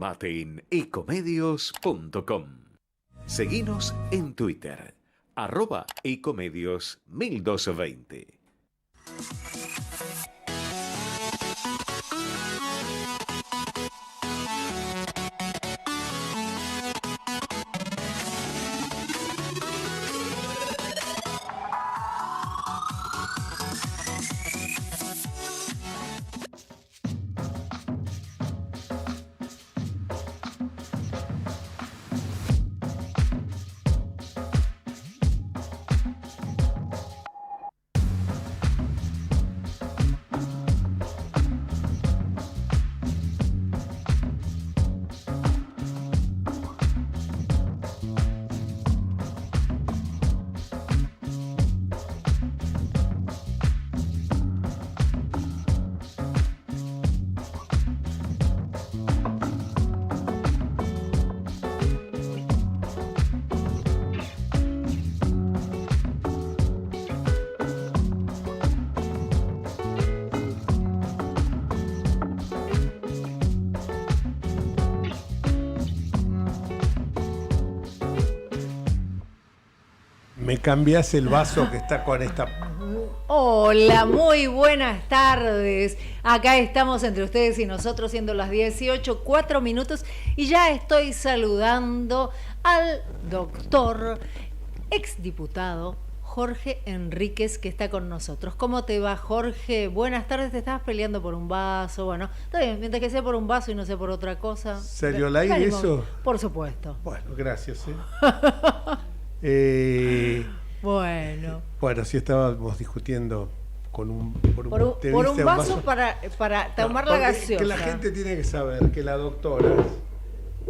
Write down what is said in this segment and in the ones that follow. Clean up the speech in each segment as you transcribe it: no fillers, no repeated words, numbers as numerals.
Informate en ecomedios.com. Seguinos en Twitter, @ecomedios1220. Me cambias el vaso que está con esta... Hola, muy buenas tardes. Acá estamos entre ustedes y nosotros, siendo las 18:04, y ya estoy saludando al doctor, exdiputado Jorge Enríquez, que está con nosotros. ¿Cómo te va, Jorge? Buenas tardes. Te estabas peleando por un vaso. Bueno, está bien, mientras que sea por un vaso y no sea por otra cosa. ¿Salió al aire eso? Por supuesto. Bueno, gracias. Bueno, sí estábamos discutiendo por un vaso para tomar la gaseosa. Que la gente tiene que saber que la doctora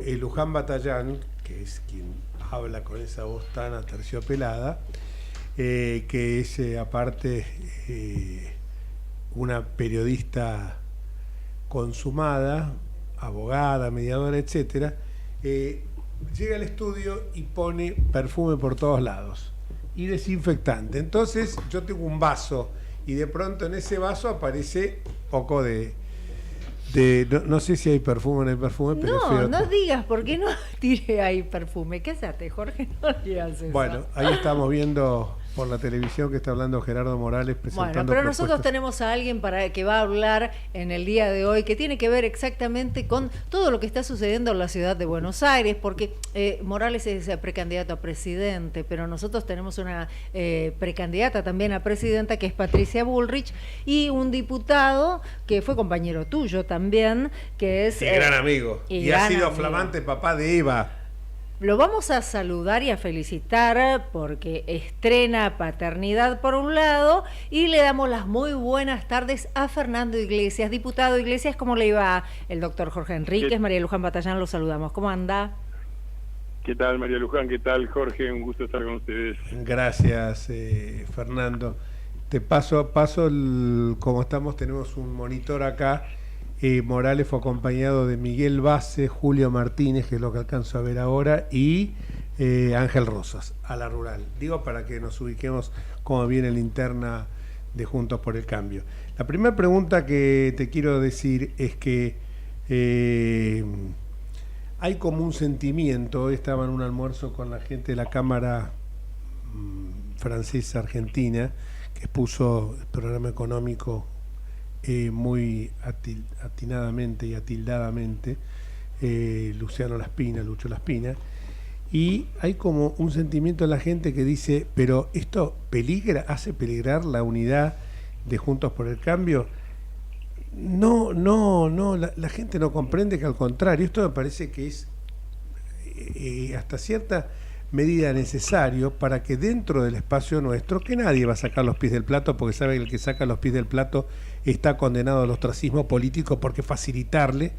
Luján Batallán, que es quien habla con esa voz tan aterciopelada, que es aparte una periodista consumada, abogada, mediadora, etcétera, llega al estudio y pone perfume por todos lados y desinfectante. Entonces yo tengo un vaso y de pronto en ese vaso aparece poco de no sé si hay perfume o no hay perfume, pero no digas, ¿por qué no tire ahí perfume? ¿Qué hace, Jorge? No digas eso. Bueno, ahí estamos viendo por la televisión que está hablando Gerardo Morales presentando. Bueno, pero nosotros tenemos a alguien que va a hablar en el día de hoy, que tiene que ver exactamente con todo lo que está sucediendo en la ciudad de Buenos Aires, porque Morales es precandidato a presidente, pero nosotros tenemos una precandidata también a presidenta, que es Patricia Bullrich, y un diputado que fue compañero tuyo también, que es... Y gran amigo. Y ha sido flamante papá de Eva. Lo vamos a saludar y a felicitar porque estrena paternidad por un lado, y le damos las muy buenas tardes a Fernando Iglesias. Diputado Iglesias, ¿cómo le iba el doctor Jorge Enríquez? María Luján Batallán, lo saludamos. ¿Cómo anda? ¿Qué tal, María Luján? ¿Qué tal, Jorge? Un gusto estar con ustedes. Gracias, Fernando. Te paso como estamos, tenemos un monitor acá. Morales fue acompañado de Miguel Base, Julio Martínez, que es lo que alcanzo a ver ahora, y Ángel Rosas, a la rural. Digo, para que nos ubiquemos cómo viene la interna de Juntos por el Cambio. La primera pregunta que te quiero decir es que hay como un sentimiento. Hoy estaba en un almuerzo con la gente de la Cámara Francesa Argentina, que expuso el programa económico muy atinadamente y atildadamente, Lucho Laspina, y hay como un sentimiento en la gente que dice, pero esto hace peligrar la unidad de Juntos por el Cambio. No, la gente no comprende que al contrario, esto me parece que es hasta cierta medida necesario para que dentro del espacio nuestro, que nadie va a sacar los pies del plato, porque sabe que el que saca los pies del plato está condenado al ostracismo político, porque facilitarle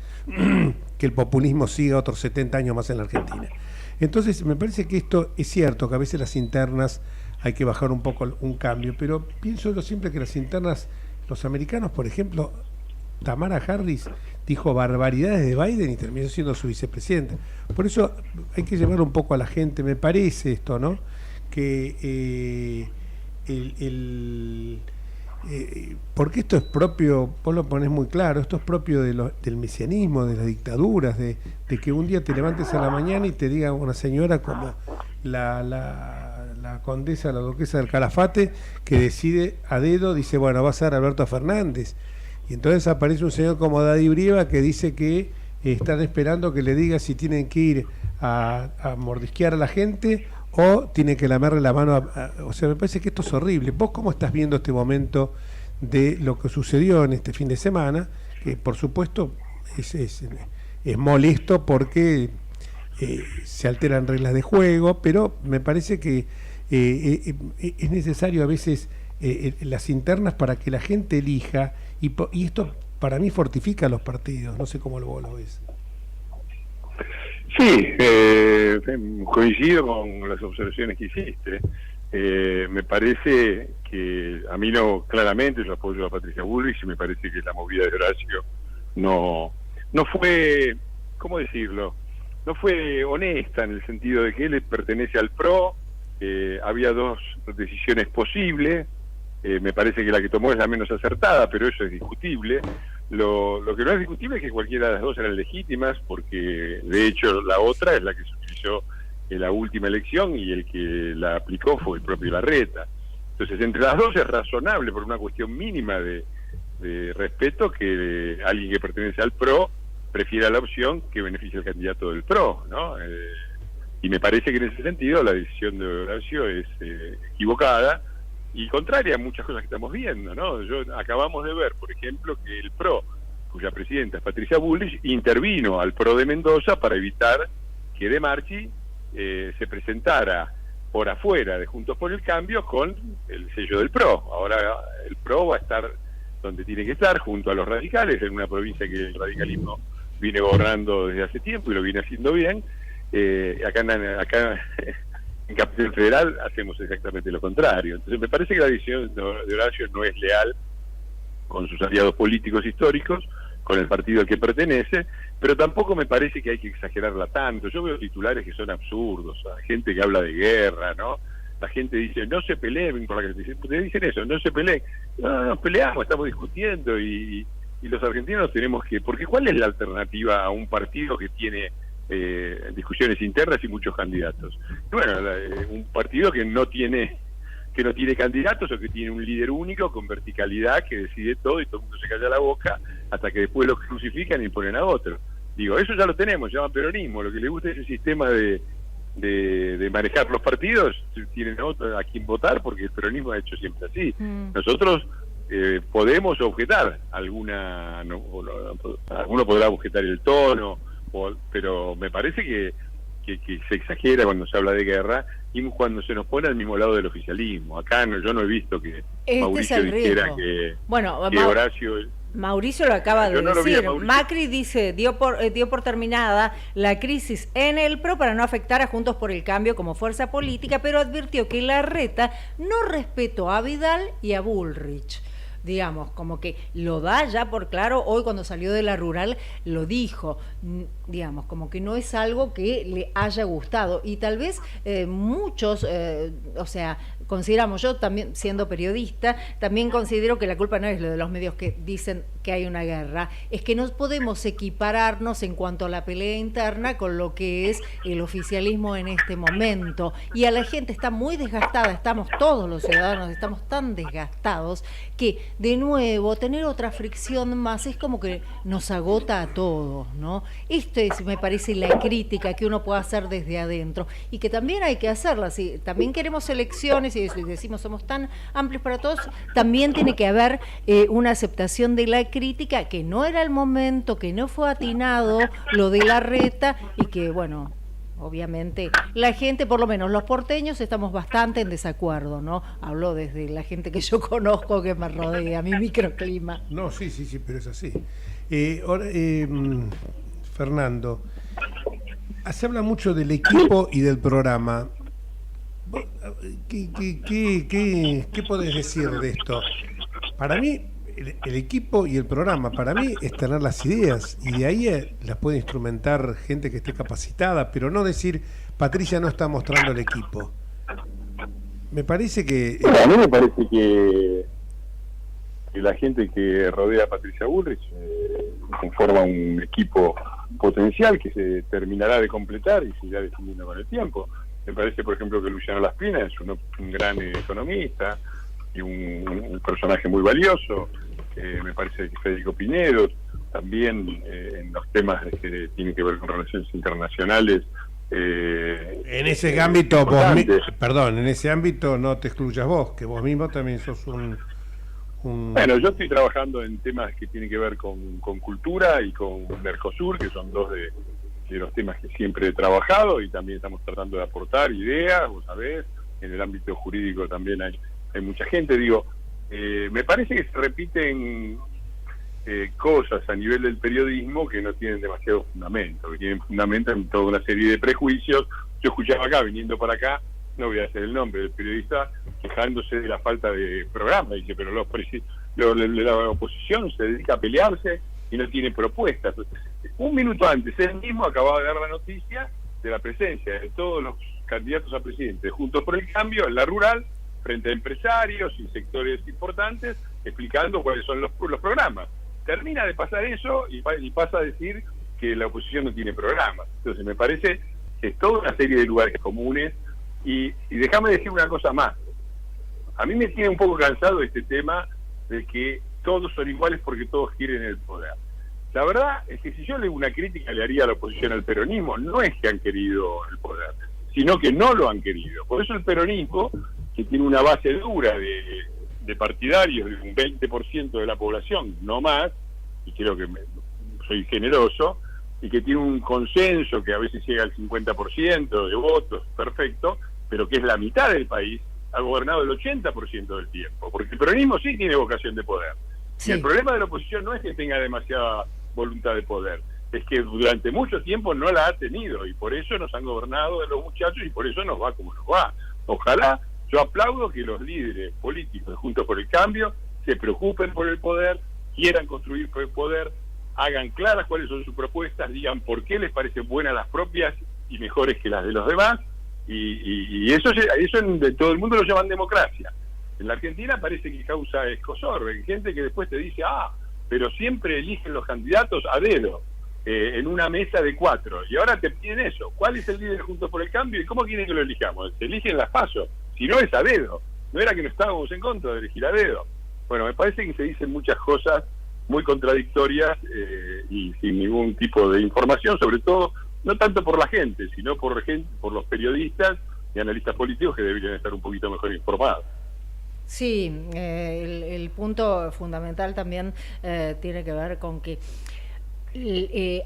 que el populismo siga otros 70 años más en la Argentina. Entonces me parece que esto es cierto, que a veces las internas hay que bajar un poco un cambio, pero pienso yo siempre que las internas, los americanos, por ejemplo, Tamara Harris dijo barbaridades de Biden y terminó siendo su vicepresidenta. Por eso hay que llevar un poco a la gente, me parece esto, ¿no? Que porque esto es propio, vos lo ponés muy claro, esto es propio del mesianismo, de las dictaduras, de que un día te levantes a la mañana y te diga una señora como la condesa, la duquesa del Calafate, que decide a dedo, dice, bueno, va a ser Alberto Fernández. Y entonces aparece un señor como Daddy Brieva que dice que están esperando que le diga si tienen que ir a mordisquear a la gente o tienen que lamerle la mano o sea, me parece que esto es horrible. ¿Vos cómo estás viendo este momento de lo que sucedió en este fin de semana? Que por supuesto es molesto porque se alteran reglas de juego, pero me parece que es necesario a veces las internas para que la gente elija y esto para mí fortifica a los partidos. No sé cómo vos lo ves. Sí, coincido con las observaciones que hiciste. Me parece que a mí no, claramente yo apoyo a Patricia Bullrich y me parece que la movida de Horacio no fue, ¿cómo decirlo? No fue honesta en el sentido de que él pertenece al PRO. Había dos decisiones posibles. Me parece que la que tomó es la menos acertada, pero eso es discutible. Lo que no es discutible es que cualquiera de las dos eran legítimas, porque de hecho la otra es la que se utilizó en la última elección y el que la aplicó fue el propio Larreta. Entonces, entre las dos es razonable, por una cuestión mínima de respeto, que alguien que pertenece al PRO prefiera la opción que beneficie al candidato del PRO, ¿no? Y me parece que en ese sentido la decisión de Horacio es equivocada y contraria a muchas cosas que estamos viendo, ¿no? Acabamos de ver, por ejemplo, que el PRO, cuya presidenta es Patricia Bullrich, intervino al PRO de Mendoza para evitar que De Marchi se presentara por afuera de Juntos por el Cambio con el sello del PRO. Ahora el PRO va a estar donde tiene que estar, junto a los radicales, en una provincia que el radicalismo viene gobernando desde hace tiempo y lo viene haciendo bien. Acá en Capital Federal hacemos exactamente lo contrario. Entonces me parece que la decisión de Horacio no es leal con sus aliados políticos históricos, con el partido al que pertenece, pero tampoco me parece que hay que exagerarla tanto. Yo veo titulares que son absurdos, gente que habla de guerra, ¿no? La gente dice, no se peleen, por la que te dicen eso, no se peleen. No, nos peleamos, estamos discutiendo y los argentinos tenemos que... Porque ¿cuál es la alternativa a un partido que tiene discusiones internas y muchos candidatos? Y bueno, un partido que no tiene candidatos o que tiene un líder único con verticalidad que decide todo y todo el mundo se calla la boca hasta que después lo crucifican y ponen a otro. Digo, eso ya lo tenemos, se llama peronismo. Lo que le gusta es ese sistema de manejar los partidos, tienen a quien votar porque el peronismo ha hecho siempre así. Nosotros podemos objetar alguno podrá objetar el tono, pero me parece que se exagera cuando se habla de guerra y cuando se nos pone al mismo lado del oficialismo. Acá yo no he visto que Mauricio dijera que Horacio... Mauricio lo acaba de decir. Macri dice, dio por terminada la crisis en el PRO para no afectar a Juntos por el Cambio como fuerza política, pero advirtió que Larreta no respetó a Vidal y a Bullrich. Digamos, como que lo da ya por claro, hoy cuando salió de la rural lo dijo, digamos, como que no es algo que le haya gustado y tal vez muchos, o sea, consideramos, yo también siendo periodista, también considero que la culpa no es lo de los medios que dicen que hay una guerra, es que no podemos equipararnos en cuanto a la pelea interna con lo que es el oficialismo en este momento y a la gente está muy desgastada, estamos todos los ciudadanos, estamos tan desgastados que de nuevo tener otra fricción más es como que nos agota a todos, ¿no? Esto es, me parece, la crítica que uno puede hacer desde adentro y que también hay que hacerla. Si también queremos elecciones y decimos somos tan amplios para todos, también tiene que haber una aceptación de la crítica, que no era el momento, que no fue atinado lo de Larreta y que, bueno, obviamente la gente, por lo menos los porteños, estamos bastante en desacuerdo, ¿no? Hablo desde la gente que yo conozco, que me rodea, mi microclima. No, sí, pero es así. Ahora, Fernando, se habla mucho del equipo y del programa. ¿Qué podés decir de esto? Para mí, el equipo y el programa, para mí, es tener las ideas y de ahí las puede instrumentar gente que esté capacitada, pero no decir, Patricia no está mostrando el equipo. Me parece que... Bueno, a mí me parece que la gente que rodea a Patricia Bullrich conforma un equipo potencial que se terminará de completar y se irá definiendo con el tiempo. Me parece, por ejemplo, que Luciano Laspina es un gran economista y un personaje muy valioso. Me parece que Federico Pinedo también en los temas que tienen que ver con relaciones internacionales. En ese ámbito, en ese ámbito no te excluyas vos, que vos mismo también sos un... Bueno, yo estoy trabajando en temas que tienen que ver con cultura y con Mercosur, que son dos de los temas que siempre he trabajado, y también estamos tratando de aportar ideas, vos sabés, en el ámbito jurídico también hay mucha gente. Digo, me parece que se repiten cosas a nivel del periodismo que no tienen demasiado fundamento, que tienen fundamento en toda una serie de prejuicios. Yo escuchaba acá, viniendo para acá, no voy a hacer el nombre del periodista, quejándose de la falta de programa. Dice, pero la oposición se dedica a pelearse y no tiene propuestas. Un minuto antes, él mismo acababa de dar la noticia de la presencia de todos los candidatos a presidente Juntos por el Cambio en la rural, frente a empresarios y sectores importantes, explicando cuáles son los programas. Termina de pasar eso y pasa a decir que la oposición no tiene programa. Entonces me parece que es toda una serie de lugares comunes. Y déjame decir una cosa más. A mí me tiene un poco cansado este tema de que todos son iguales porque todos quieren el poder. La verdad es que si yo le una crítica le haría a la oposición al peronismo, no es que han querido el poder, sino que no lo han querido. Por eso el peronismo, que tiene una base dura de partidarios de un 20% de la población, no más, y creo que soy generoso, y que tiene un consenso que a veces llega al 50% de votos, perfecto, pero que es la mitad del país, ha gobernado el 80% del tiempo, porque el peronismo sí tiene vocación de poder. Sí. Y el problema de la oposición no es que tenga demasiada voluntad de poder, es que durante mucho tiempo no la ha tenido, y por eso nos han gobernado de los muchachos, y por eso nos va como nos va. Ojalá, yo aplaudo que los líderes políticos de Juntos por el Cambio se preocupen por el poder, quieran construir por el poder, hagan claras cuáles son sus propuestas, digan por qué les parecen buenas las propias y mejores que las de los demás, y eso en todo el mundo lo llaman democracia. En la Argentina parece que causa escozor, hay gente que después te dice, pero siempre eligen los candidatos a dedo, en una mesa de 4, y ahora te piden eso. ¿Cuál es el líder Juntos por el Cambio y cómo quieren que lo elijamos? Se eligen las PASO, si no es a dedo. No era que no estábamos en contra de elegir a dedo. Bueno, me parece que se dicen muchas cosas muy contradictorias y sin ningún tipo de información, sobre todo, no tanto por la gente, sino por los periodistas y analistas políticos que deberían estar un poquito mejor informados. Sí, el punto fundamental también tiene que ver con que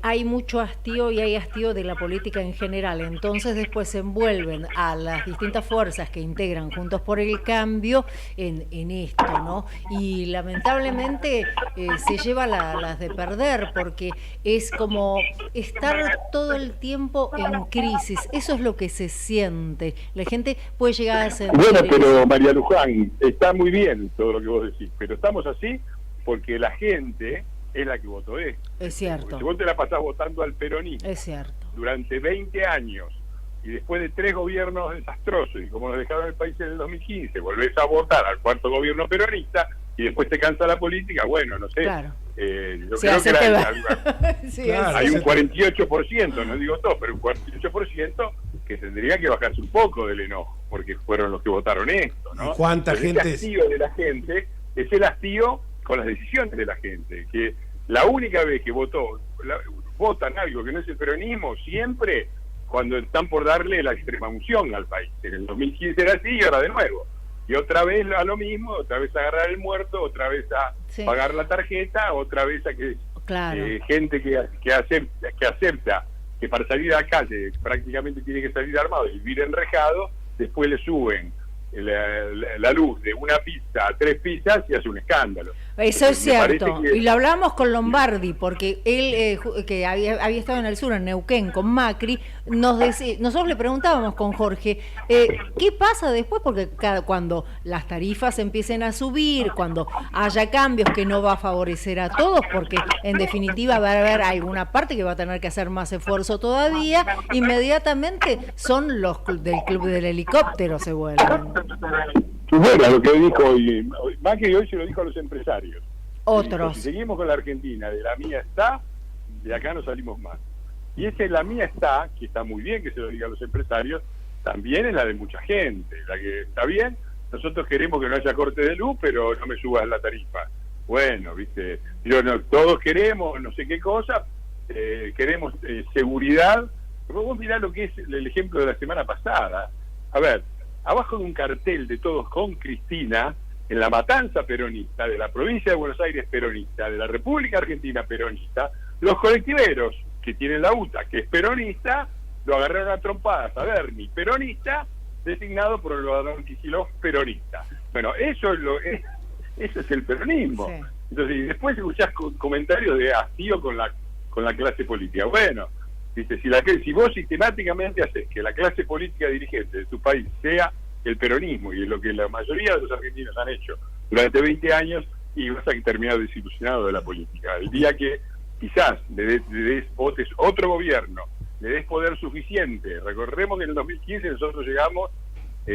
hay mucho hastío y hay hastío de la política en general, entonces después se envuelven a las distintas fuerzas que integran Juntos por el Cambio en esto, ¿no? Y lamentablemente se lleva las de perder, porque es como estar todo el tiempo en crisis, eso es lo que se siente, la gente puede llegar a sentir... Bueno, pero María Luján, está muy bien todo lo que vos decís, pero estamos así porque la gente es la que votó esto. Es cierto. Porque si vos te la pasás votando al peronismo, es cierto, durante 20 años, y después de 3 gobiernos desastrosos, y como nos dejaron el país en el 2015, volvés a votar al 4º gobierno peronista, y después te cansa la política, bueno, no sé. Claro. Yo creo que sí, claro, hay un 48%, no digo todo, pero un 48% que tendría que bajarse un poco del enojo, porque fueron los que votaron esto, ¿no? ¿Cuánta gente? El hastío de la gente es el hastío con las decisiones de la gente, que la única vez que votan algo que no es el peronismo, siempre cuando están por darle la extrema unción al país. En el 2015 era así y ahora de nuevo. Y otra vez a lo mismo, otra vez a agarrar el muerto, otra vez a pagar la tarjeta, otra vez a que gente que acepta que para salir a la calle prácticamente tiene que salir armado y vivir enrejado, después le suben la luz de una pizza a 3 pizzas y hace un escándalo. Eso es cierto, y lo hablamos con Lombardi, porque él, que había estado en el sur, en Neuquén, con Macri, nosotros le preguntábamos con Jorge, ¿qué pasa después? Porque cuando las tarifas empiecen a subir, cuando haya cambios que no va a favorecer a todos, porque en definitiva va a haber alguna parte que va a tener que hacer más esfuerzo todavía, inmediatamente son los del club del helicóptero se vuelven. Bueno, lo que dijo hoy, Macri hoy se lo dijo a los empresarios. Otros. Dijo, si seguimos con la Argentina, de la mía está, de acá no salimos más. Y esa es la mía está, que está muy bien que se lo diga a los empresarios, también es la de mucha gente, la que está bien, nosotros queremos que no haya corte de luz, pero no me subas la tarifa. Bueno, viste, todos queremos no sé qué cosa, queremos seguridad. Vos mirá lo que es el ejemplo de la semana pasada. A ver, abajo de un cartel de Todos con Cristina, en la matanza peronista, de la provincia de Buenos Aires peronista, de la República Argentina peronista, los colectiveros que tienen la UTA, que es peronista, lo agarraron a trompadas a Berni, peronista, designado por el gobernador Kicillof, peronista. Bueno, eso es el peronismo. Sí. Entonces, y después escuchás comentarios de hastío con la clase política. Bueno, dice, si vos sistemáticamente haces que la clase política dirigente de tu país sea el peronismo, y es lo que la mayoría de los argentinos han hecho durante 20 años, y vas a terminar desilusionado de la política. El día que quizás le votes otro gobierno, le des poder suficiente. Recordemos que en el 2015 nosotros llegamos,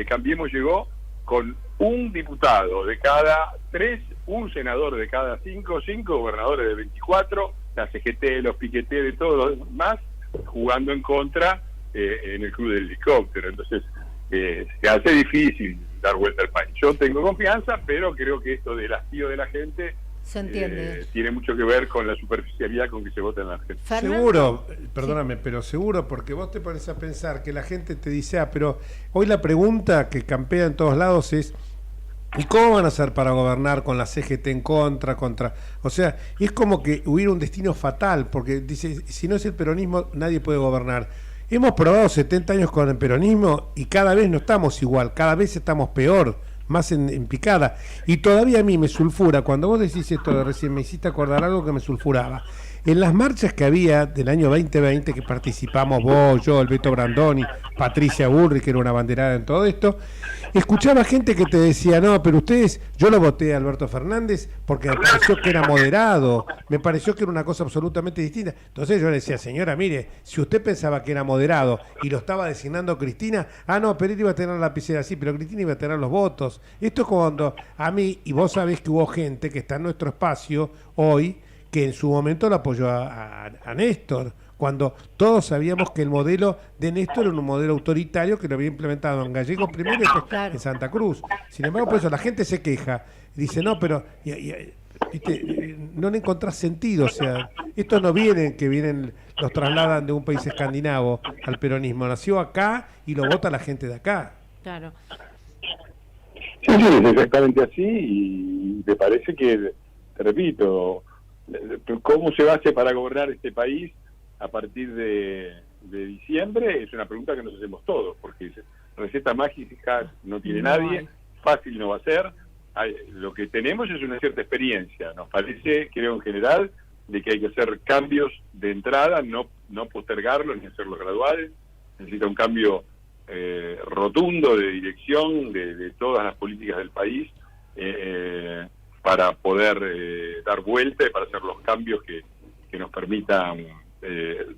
Cambiemos llegó con un diputado de cada 3, un senador de cada 5 gobernadores de 24, la CGT, los Piqueté, de todos los demás, jugando en contra en el club del helicóptero. Entonces se hace difícil dar vuelta al país. Yo tengo confianza, pero creo que esto del hastío de la gente se entiende. Tiene mucho que ver con la superficialidad con que se vota en la Argentina. Fernando. Seguro, perdóname, pero seguro, porque vos te pones a pensar que la gente te dice, pero hoy la pregunta que campea en todos lados es, ¿y cómo van a hacer para gobernar con la CGT en contra? O sea, es como que hubiera un destino fatal, porque dice, si no es el peronismo, nadie puede gobernar. Hemos probado 70 años con el peronismo y cada vez no estamos igual, cada vez estamos peor, más en picada. Y todavía a mí me sulfura, cuando vos decís esto de recién, me hiciste acordar algo que me sulfuraba. En las marchas que había del año 2020, que participamos vos, yo, el Beto Brandoni, Patricia Bullrich, que era una banderada en todo esto, escuchaba gente que te decía, no, pero ustedes, yo lo voté a Alberto Fernández porque me pareció que era moderado, me pareció que era una cosa absolutamente distinta. Entonces yo le decía, señora, mire, si usted pensaba que era moderado y lo estaba designando Cristina, no, pero él iba a tener la lapicera así, pero Cristina iba a tener los votos. Esto es cuando a mí, y vos sabés que hubo gente que está en nuestro espacio hoy, que en su momento lo apoyó a Néstor, cuando todos sabíamos que el modelo de Néstor era un modelo autoritario que lo había implementado en Gallegos primero y después en Santa Cruz. Sin embargo, por eso la gente se queja, dice, no, pero ¿viste? No le encontrás sentido, o sea, estos no vienen, que vienen, los trasladan de un país escandinavo al peronismo, nació acá y lo vota la gente de acá. Claro. Sí, es exactamente así, y me parece que, te repito, ¿cómo se hace para gobernar este país a partir de diciembre? Es una pregunta que nos hacemos todos, porque receta mágica no tiene nadie, fácil no va a ser. Lo que tenemos es una cierta experiencia. Nos parece, creo en general, de que hay que hacer cambios de entrada, no postergarlos ni hacerlos graduales. Necesita un cambio rotundo de dirección de todas las políticas del país, para poder dar vuelta y para hacer los cambios que nos permitan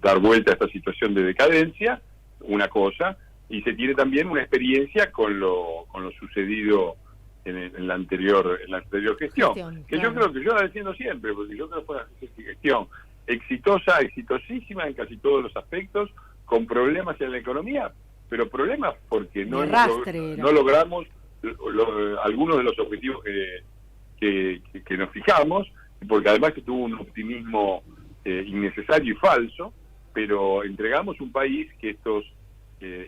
dar vuelta a esta situación de decadencia, una cosa, y se tiene también una experiencia con lo sucedido en la anterior gestión, que claro. yo creo que yo la defiendo siempre, porque yo creo que fue una gestión exitosa, exitosísima en casi todos los aspectos, con problemas en la economía, pero problemas porque no logramos algunos de los objetivos que nos fijamos, porque además que tuvo un optimismo innecesario y falso, pero entregamos un país que estos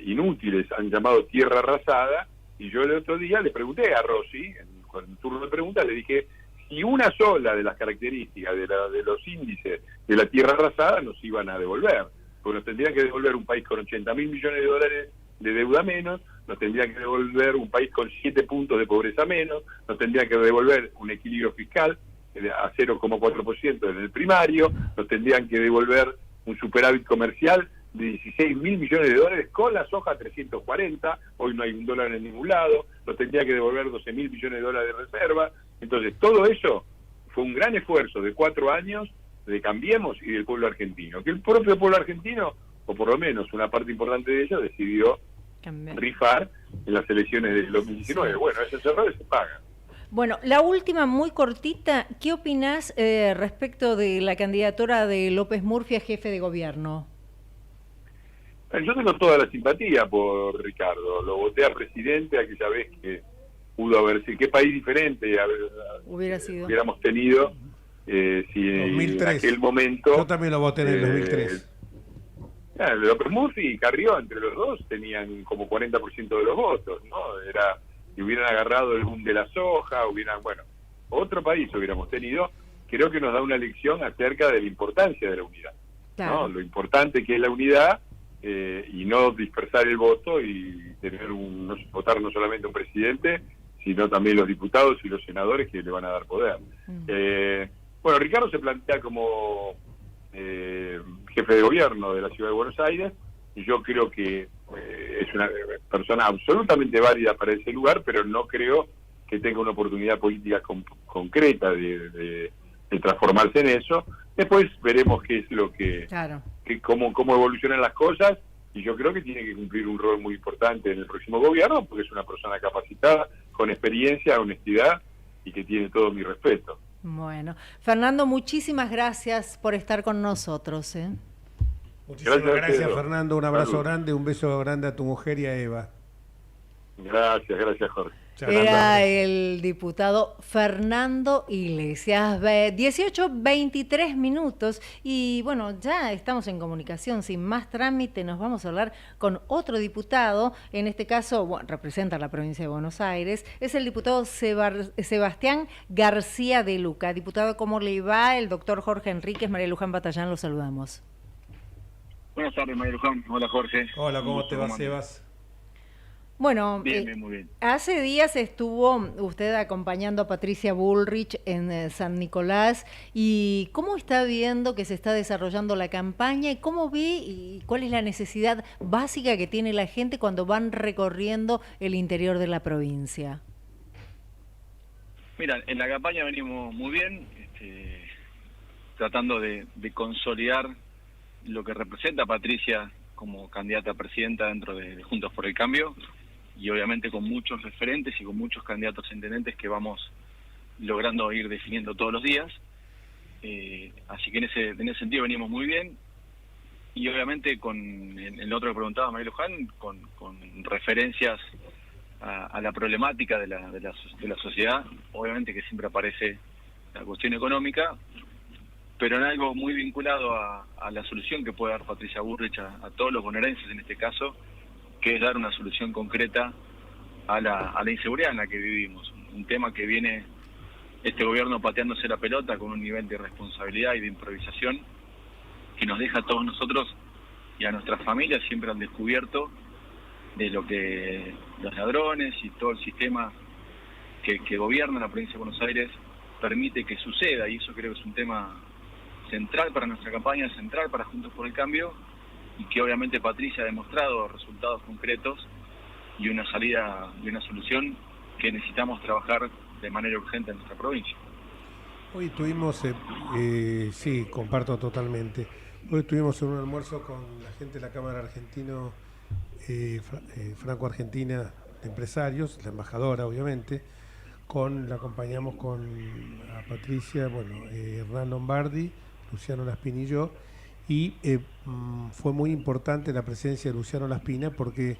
inútiles han llamado tierra arrasada, y yo el otro día le pregunté a Rossi, con el turno de preguntas, le dije, si una sola de las características de los índices de la tierra arrasada nos iban a devolver, porque nos tendrían que devolver un país con 80.000 millones de dólares de deuda menos, nos tendrían que devolver un país con 7 puntos de pobreza menos, nos tendrían que devolver un equilibrio fiscal a 0,4% en el primario, nos tendrían que devolver un superávit comercial de 16.000 millones de dólares con la soja 340, hoy no hay un dólar en ningún lado, nos tendría que devolver 12.000 millones de dólares de reserva. Entonces todo eso fue un gran esfuerzo de 4 años de Cambiemos y del pueblo argentino, que el propio pueblo argentino, o por lo menos una parte importante de ellos, decidió rifar en las elecciones del 2019. Bueno, esos errores se pagan. Bueno, la última, muy cortita, ¿qué opinás respecto de la candidatura de López Murphy a jefe de gobierno? Yo tengo toda la simpatía por Ricardo. Lo voté a presidente aquella vez que pudo haber sido. ¿Qué país diferente hubiéramos tenido si 2003. en aquel momento... Yo también lo voté en el 2003. López Murphy y Carrió, entre los dos, tenían como 40% de los votos, ¿no? Si hubieran agarrado el boom de la soja, otro país hubiéramos tenido. Creo que nos da una lección acerca de la importancia de la unidad, claro, ¿no? Lo importante que es la unidad, y no dispersar el voto y tener votar no solamente un presidente, sino también los diputados y los senadores que le van a dar poder. Ricardo se plantea como jefe de gobierno de la Ciudad de Buenos Aires, y yo creo que es una persona absolutamente válida para ese lugar, pero no creo que tenga una oportunidad política concreta de transformarse en eso. Después veremos qué es lo cómo evolucionan las cosas, y yo creo que tiene que cumplir un rol muy importante en el próximo gobierno, porque es una persona capacitada, con experiencia, honestidad, y que tiene todo mi respeto. Bueno, Fernando, muchísimas gracias por estar con nosotros. Muchísimas gracias, Fernando. Un abrazo grande, un beso grande a tu mujer y a Eva. Gracias, Jorge. Era el diputado Fernando Iglesias. 18:23 minutos y bueno, ya estamos en comunicación. Sin más trámite nos vamos a hablar con otro diputado. En este caso, representa a la provincia de Buenos Aires. Es el diputado Sebastián García de Luca. Diputado, ¿cómo le va? El doctor Jorge Enríquez, María Luján Batallán, los saludamos. Buenas tardes, María Luján. Hola, Jorge. Hola, ¿cómo te va, Sebas? Bueno, bien, muy bien. Hace días estuvo usted acompañando a Patricia Bullrich en San Nicolás. ¿Y cómo está viendo que se está desarrollando la campaña? ¿Y cómo ve y cuál es la necesidad básica que tiene la gente cuando van recorriendo el interior de la provincia? Mira, en la campaña venimos muy bien, tratando de consolidar lo que representa Patricia como candidata a presidenta dentro de Juntos por el Cambio, y obviamente con muchos referentes y con muchos candidatos a intendentes que vamos logrando ir definiendo todos los días. Así que en ese sentido venimos muy bien, y obviamente en lo otro que preguntaba María Luján, con referencias a la problemática de la sociedad. Obviamente que siempre aparece la cuestión económica, pero en algo muy vinculado a la solución que puede dar Patricia Bullrich a todos los bonaerenses en este caso, que es dar una solución concreta a la inseguridad en la que vivimos. Un tema que viene este gobierno pateándose la pelota con un nivel de irresponsabilidad y de improvisación que nos deja a todos nosotros y a nuestras familias siempre al descubierto de lo que los ladrones y todo el sistema que gobierna la provincia de Buenos Aires permite que suceda, y eso creo que es un tema central para nuestra campaña, central para Juntos por el Cambio, y que obviamente Patricia ha demostrado resultados concretos y una salida y una solución que necesitamos trabajar de manera urgente en nuestra provincia. Hoy tuvimos, sí, comparto totalmente. Hoy estuvimos en un almuerzo con la gente de la Cámara Franco-Argentina de Empresarios, la embajadora obviamente, la acompañamos a Patricia, Hernán Lombardi, Luciano Laspina y yo, y fue muy importante la presencia de Luciano Laspina porque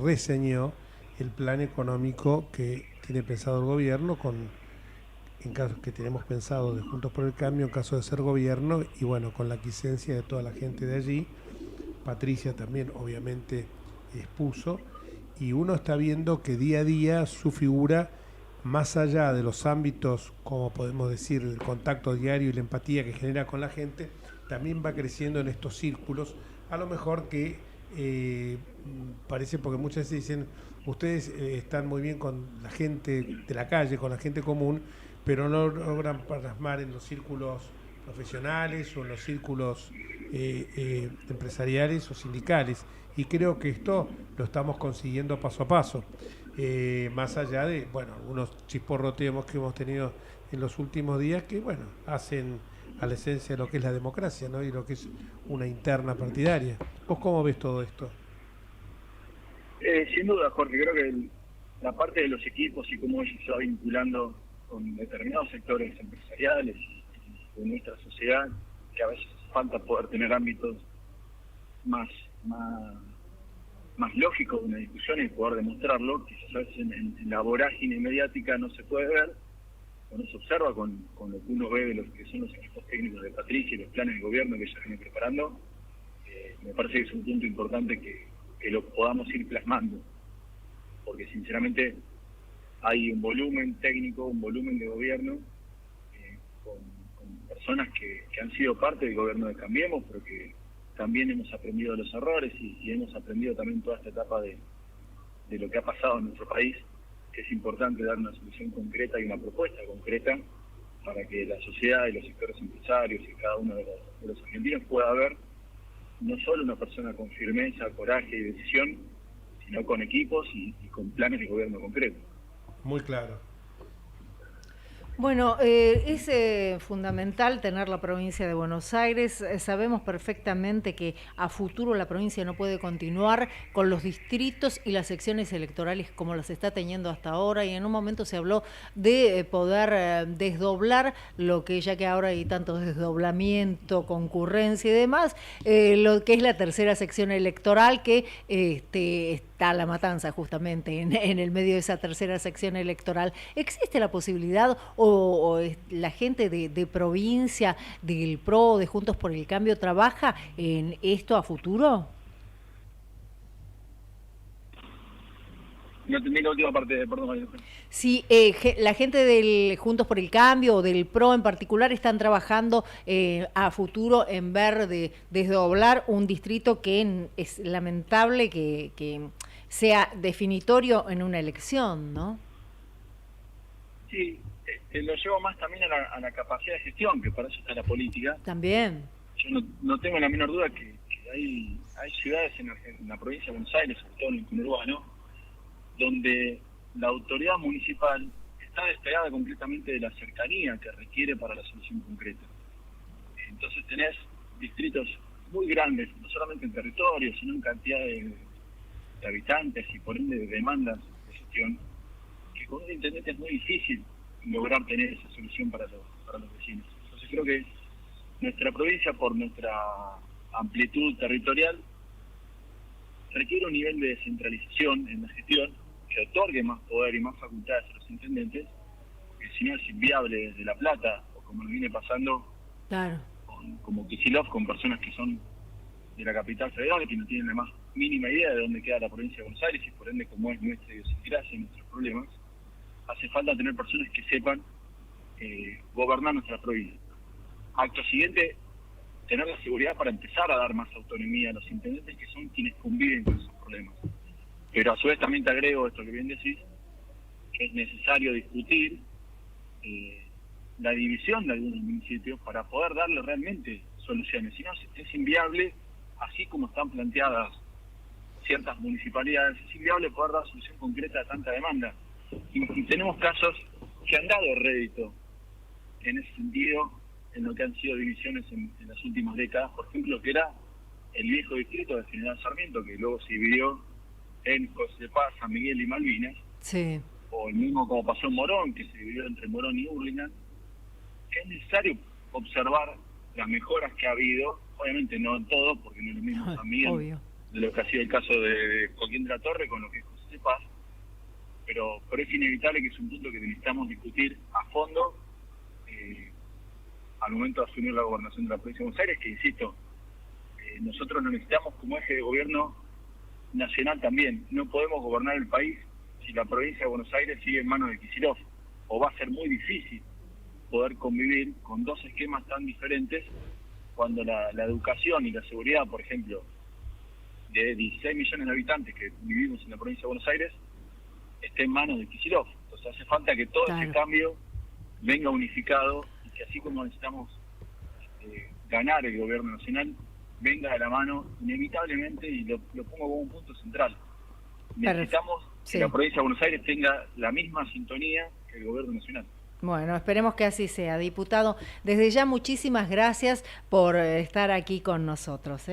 reseñó el plan económico que tiene pensado el gobierno, en caso que tenemos pensado de Juntos por el Cambio en caso de ser gobierno, y con la quiescencia de toda la gente de allí. Patricia también obviamente expuso, y uno está viendo que día a día su figura, más allá de los ámbitos, como podemos decir, el contacto diario y la empatía que genera con la gente, también va creciendo en estos círculos. A lo mejor que parece, porque muchas veces dicen, ustedes están muy bien con la gente de la calle, con la gente común, pero no logran plasmar en los círculos profesionales o en los círculos empresariales o sindicales. Y creo que esto lo estamos consiguiendo paso a paso. Más allá de, algunos chisporroteos que hemos tenido en los últimos días que, hacen a la esencia de lo que es la democracia, ¿no? Y lo que es una interna partidaria. ¿Vos cómo ves todo esto? Sin duda, Jorge, creo que la parte de los equipos y cómo ellos se va vinculando con determinados sectores empresariales y de nuestra sociedad, que a veces falta poder tener ámbitos más lógicos de una discusión y poder demostrarlo, quizás a veces en la vorágine mediática no se puede ver, o no se observa con lo que uno ve de los que son los equipos técnicos de Patricia y los planes de gobierno que ella viene preparando. Me parece que es un punto importante que lo podamos ir plasmando, porque sinceramente hay un volumen técnico, un volumen de gobierno con personas que han sido parte del gobierno de Cambiemos, pero que también hemos aprendido de los errores y hemos aprendido también toda esta etapa de lo que ha pasado en nuestro país, que es importante dar una solución concreta y una propuesta concreta para que la sociedad y los sectores empresarios y cada uno de los argentinos pueda ver no solo una persona con firmeza, coraje y decisión, sino con equipos y con planes de gobierno concretos. Muy claro. Bueno, es fundamental tener la provincia de Buenos Aires. Sabemos perfectamente que a futuro la provincia no puede continuar con los distritos y las secciones electorales como las está teniendo hasta ahora, y en un momento se habló de poder desdoblar lo que, ya que ahora hay tanto desdoblamiento, concurrencia y demás, lo que es la tercera sección electoral, que está La Matanza justamente en el medio de esa tercera sección electoral. ¿Existe la posibilidad o la gente de provincia, del PRO, de Juntos por el Cambio, trabaja en esto a futuro? No entendí la última parte, perdón, María. Sí, la gente del Juntos por el Cambio o del PRO en particular están trabajando a futuro en ver de desdoblar un distrito que es lamentable que sea definitorio en una elección, ¿no? Sí, lo llevo más también a la capacidad de gestión, que para eso está la política. También. Yo no tengo la menor duda que hay ciudades en la provincia de Buenos Aires, sobre todo en el conurbano, donde la autoridad municipal está despegada completamente de la cercanía que requiere para la solución concreta. Entonces tenés distritos muy grandes, no solamente en territorio, sino en cantidad de habitantes y por ende de demandas de gestión, que con un intendente es muy difícil lograr tener esa solución para los vecinos. Entonces creo que nuestra provincia, por nuestra amplitud territorial, requiere un nivel de descentralización en la gestión que otorgue más poder y más facultades a los intendentes, porque si no es inviable desde La Plata, o como nos viene pasando, claro, como Kicillof, con personas que son de la capital federal, que no tienen la más mínima idea de dónde queda la provincia de Buenos Aires y por ende cómo es nuestra idiosincrasia y nuestros problemas. Hace falta tener personas que sepan gobernar nuestra provincia. Acto siguiente, tener la seguridad para empezar a dar más autonomía a los intendentes, que son quienes conviven con esos problemas. Pero a su vez también te agrego esto que bien decís, que es necesario discutir la división de algunos municipios para poder darle realmente soluciones. Si no, es inviable, así como están planteadas ciertas municipalidades, es inviable poder dar solución concreta a tanta demanda. Y tenemos casos que han dado rédito en ese sentido, en lo que han sido divisiones en las últimas décadas, por ejemplo, que era el viejo distrito de General Sarmiento, que luego se dividió en José de Paz, San Miguel y Malvinas, sí, o el mismo como pasó en Morón, que se dividió entre Morón y Hurlingham. Es necesario observar las mejoras que ha habido, obviamente no en todo, porque no es lo mismo San Miguel obvio, de lo que ha sido el caso de Joaquín de la Torre con lo que es José de Paz, pero es inevitable que es un punto que necesitamos discutir a fondo al momento de asumir la gobernación de la provincia de Buenos Aires, que insisto, nosotros lo necesitamos como eje de gobierno nacional también. No podemos gobernar el país si la provincia de Buenos Aires sigue en manos de Kicillof, o va a ser muy difícil poder convivir con dos esquemas tan diferentes cuando la educación y la seguridad, por ejemplo, de 16 millones de habitantes que vivimos en la provincia de Buenos Aires, esté en manos de Kicillof. Entonces hace falta que todo ese cambio venga unificado y que así como necesitamos ganar el gobierno nacional, venga de la mano inevitablemente, y lo pongo como un punto central. Necesitamos que la provincia de Buenos Aires tenga la misma sintonía que el gobierno nacional. Bueno, esperemos que así sea, diputado. Desde ya muchísimas gracias por estar aquí con nosotros.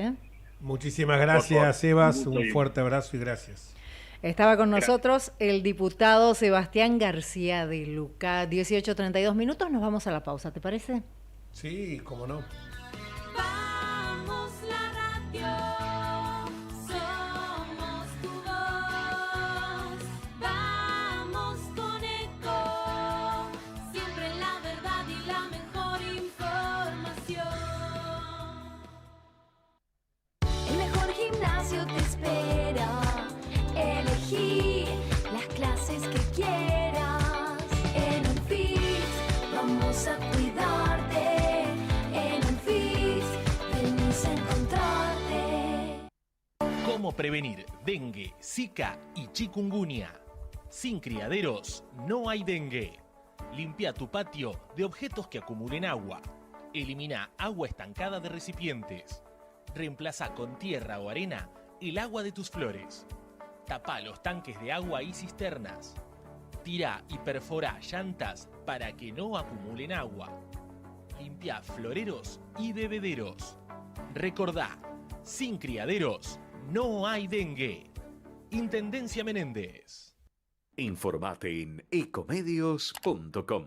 Muchísimas gracias, Sebas. Un fuerte abrazo y gracias. Estaba con nosotros el diputado Sebastián García de Luca. 18:32 minutos, nos vamos a la pausa, ¿te parece? Sí, cómo no. Vamos la radio, somos tu voz. Vamos con Eco, siempre la verdad y la mejor información. El mejor gimnasio te espera. Elegí las clases que quieras. En Unfit vamos a cuidarte. En Unfit venimos a encontrarte. ¿Cómo prevenir dengue, zika y chikungunya? Sin criaderos no hay dengue. Limpia tu patio de objetos que acumulen agua. Elimina agua estancada de recipientes. Reemplaza con tierra o arena el agua de tus flores. Tapa los tanques de agua y cisternas. Tira y perfora llantas para que no acumulen agua. Limpia floreros y bebederos. Recordá, sin criaderos no hay dengue. Intendencia Menéndez. Informate en ecomedios.com.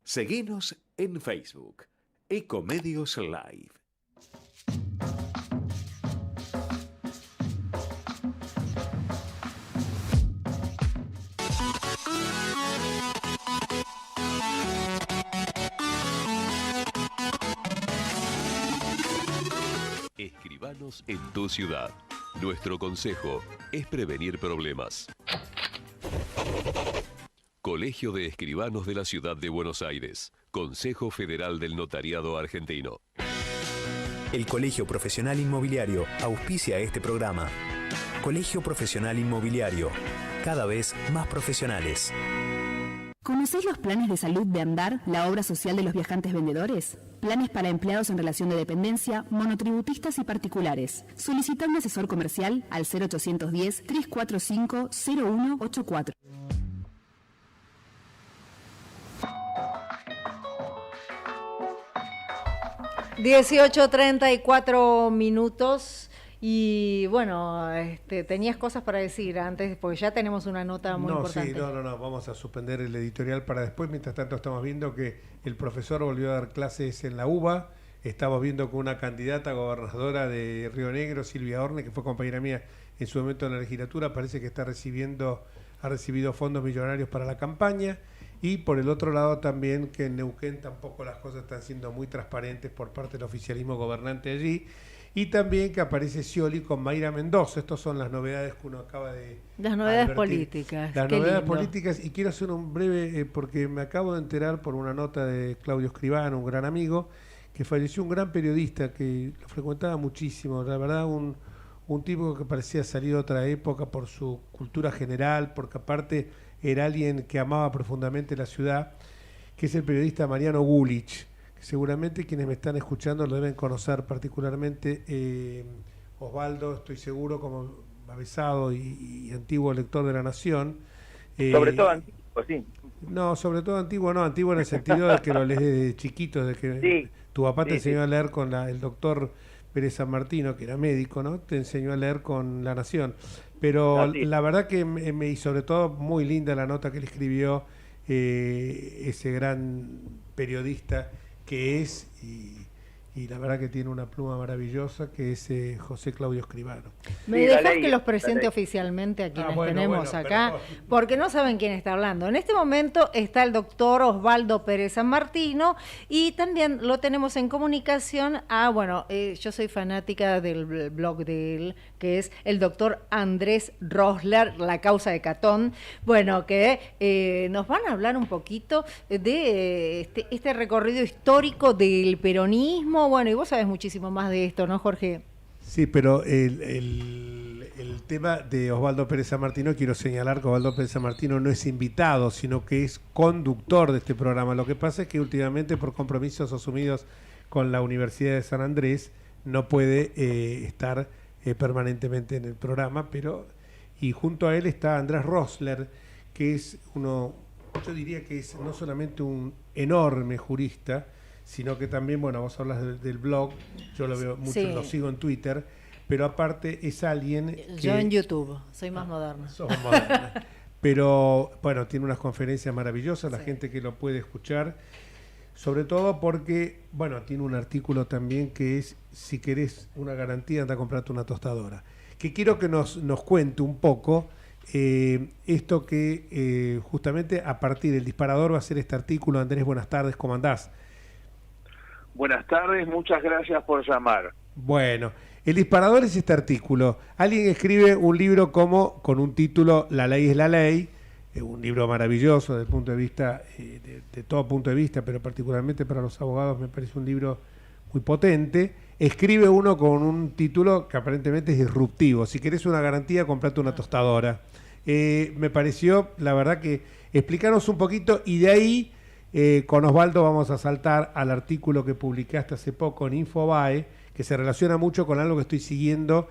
Seguinos en Facebook, Ecomedios Live. Escribanos en tu ciudad. Nuestro consejo es prevenir problemas. Colegio de Escribanos de la Ciudad de Buenos Aires. Consejo Federal del Notariado Argentino. El Colegio Profesional Inmobiliario auspicia este programa. Colegio Profesional Inmobiliario, cada vez más profesionales. ¿Conocés los planes de salud de Andar, la obra social de los viajantes vendedores? Planes para empleados en relación de dependencia, monotributistas y particulares. Solicita un asesor comercial al 0810-345-0184. $18:34. Y bueno, tenías cosas para decir antes, porque ya tenemos una nota muy importante. No, vamos a suspender el editorial para después. Mientras tanto estamos viendo que el profesor volvió a dar clases en la UBA. Estamos viendo con una candidata gobernadora de Río Negro, Silvia Orne, que fue compañera mía en su momento en la legislatura, parece que ha recibido fondos millonarios para la campaña. Y por el otro lado también que en Neuquén tampoco las cosas están siendo muy transparentes por parte del oficialismo gobernante allí. Y también que aparece Scioli con Mayra Mendoza. Estas son las novedades que uno acaba de Las novedades advertir. políticas. Las Qué novedades lindo. políticas. Y quiero hacer un breve, porque me acabo de enterar por una nota de Claudio Escribano, un gran amigo, que falleció, un gran periodista que lo frecuentaba muchísimo. La verdad, un tipo que parecía salir de otra época por su cultura general, porque aparte era alguien que amaba profundamente la ciudad, que es el periodista Mariano Gulich. Seguramente quienes me están escuchando lo deben conocer, particularmente Osvaldo, estoy seguro, como avesado y antiguo lector de La Nación. Sobre todo antiguo, sí. No, sobre todo antiguo, no, antiguo en el sentido de que lo lees desde chiquito, de que sí, tu papá te enseñó sí. a leer con el doctor Pérez San Martino, que era médico, ¿no? Te enseñó a leer con La Nación. Pero la verdad que y sobre todo muy linda la nota que le escribió ese gran periodista que es, y la verdad que tiene una pluma maravillosa, que es José Claudio Escribano. ¿Me dejas que los presente oficialmente a quienes tenemos acá? Porque no saben quién está hablando. En este momento está el doctor Osvaldo Pérez San Martino y también lo tenemos en comunicación yo soy fanática del blog de él, que es el doctor Andrés Rosler, La Causa de Catón. Bueno, que nos van a hablar un poquito de este recorrido histórico del peronismo. Bueno, y vos sabés muchísimo más de esto, ¿no, Jorge? Sí, pero el tema de Osvaldo Pérez San Martino, quiero señalar que Osvaldo Pérez San Martino no es invitado, sino que es conductor de este programa. Lo que pasa es que últimamente, por compromisos asumidos con la Universidad de San Andrés, no puede estar permanentemente en el programa, y junto a él está Andrés Rosler, que es yo diría que es no solamente un enorme jurista, sino que también, vos hablas del blog, yo lo veo mucho, lo sigo en Twitter, pero aparte es alguien que... Yo en YouTube, soy más moderna. Sos moderna. Pero bueno, tiene unas conferencias maravillosas, la gente que lo puede escuchar, sobre todo porque, bueno, tiene un artículo también que es, si querés una garantía, anda a comprarte una tostadora. Que quiero que nos cuente un poco esto que justamente a partir del disparador va a ser este artículo. Andrés, buenas tardes, ¿cómo andás? Buenas tardes, muchas gracias por llamar. Bueno, el disparador es este artículo. Alguien escribe un libro como con un título La ley es la ley, un libro maravilloso desde el punto de vista, de todo punto de vista, pero particularmente para los abogados me parece un libro muy potente. Escribe uno con un título que aparentemente es disruptivo. Si querés una garantía, comprate una tostadora. Me pareció, la verdad, que explicarnos un poquito, y de ahí con Osvaldo vamos a saltar al artículo que publicaste hace poco en Infobae, que se relaciona mucho con algo que estoy siguiendo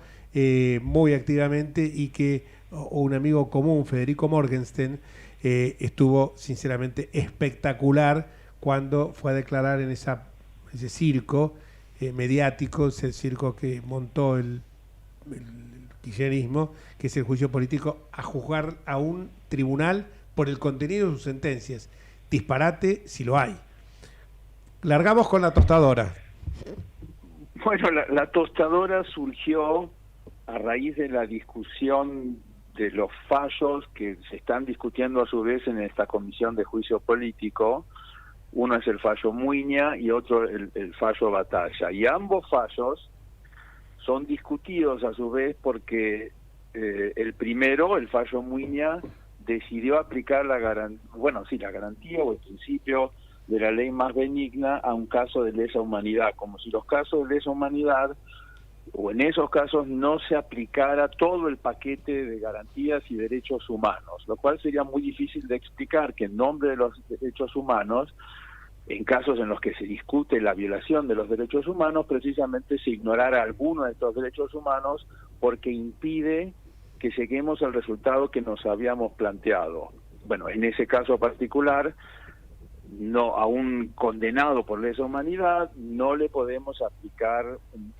muy activamente y que un amigo común, Federico Morgenstern, estuvo sinceramente espectacular cuando fue a declarar en ese circo mediático, ese circo que montó el kirchnerismo, que es el juicio político, a juzgar a un tribunal por el contenido de sus sentencias. Disparate si lo hay. Largamos con la tostadora. Bueno, la tostadora surgió a raíz de la discusión de los fallos que se están discutiendo a su vez en esta comisión de juicio político. Uno es el fallo Muiña y otro el fallo Batalla. Y ambos fallos son discutidos a su vez porque el primero, el fallo Muiña, decidió aplicar la garantía o el principio de la ley más benigna a un caso de lesa humanidad, como si los casos de lesa humanidad o en esos casos no se aplicara todo el paquete de garantías y derechos humanos, lo cual sería muy difícil de explicar que en nombre de los derechos humanos, en casos en los que se discute la violación de los derechos humanos, precisamente se ignorara alguno de estos derechos humanos porque impide que lleguemos al resultado que nos habíamos planteado. Bueno, en ese caso particular, no, a un condenado por lesa humanidad no le podemos aplicar un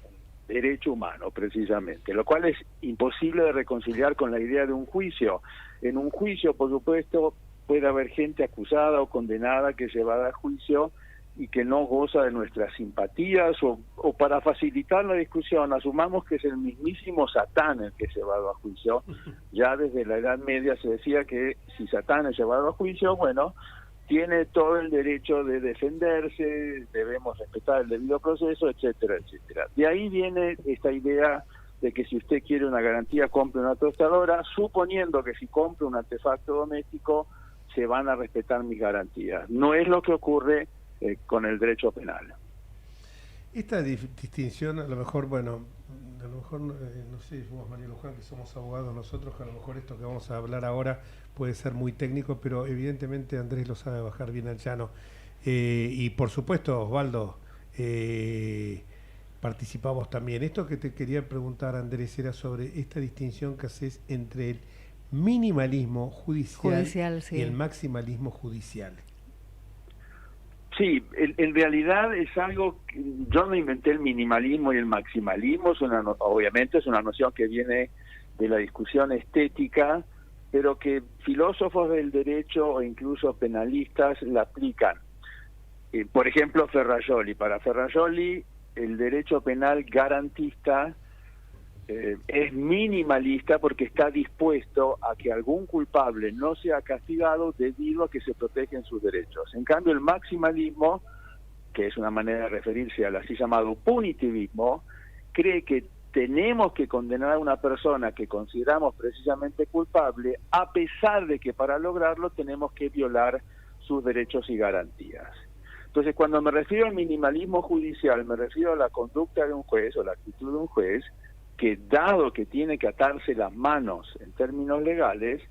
derecho humano, precisamente, lo cual es imposible de reconciliar con la idea de un juicio. En un juicio, por supuesto, puede haber gente acusada o condenada que es llevada a juicio y que no goza de nuestras simpatías, o para facilitar la discusión, asumamos que es el mismísimo Satán el que es llevado a juicio. Ya desde la Edad Media se decía que si Satán es llevado a juicio, bueno, tiene todo el derecho de defenderse, debemos respetar el debido proceso, etcétera, etcétera. De ahí viene esta idea de que si usted quiere una garantía, compre una tostadora, suponiendo que si compra un artefacto doméstico, se van a respetar mis garantías. No es lo que ocurre con el derecho penal. Esta distinción, a lo mejor, no sé, vos, María Luján, que somos abogados nosotros, que a lo mejor esto que vamos a hablar ahora puede ser muy técnico, pero evidentemente Andrés lo sabe bajar bien al llano. Y por supuesto, Osvaldo, participamos también. Esto que te quería preguntar, Andrés, era sobre esta distinción que haces entre el minimalismo judicial sí, y el maximalismo judicial. Sí, en realidad es algo que yo no inventé el minimalismo y el maximalismo, obviamente es una noción que viene de la discusión estética, pero que filósofos del derecho o incluso penalistas la aplican. Por ejemplo, Ferrajoli. Para Ferrajoli, el derecho penal garantista es minimalista porque está dispuesto a que algún culpable no sea castigado debido a que se protegen sus derechos. En cambio, el maximalismo, que es una manera de referirse al así llamado punitivismo, cree que tenemos que condenar a una persona que consideramos precisamente culpable, a pesar de que para lograrlo tenemos que violar sus derechos y garantías. Entonces, cuando me refiero al minimalismo judicial, me refiero a la conducta de un juez o la actitud de un juez, que dado que tiene que atarse las manos en términos legales,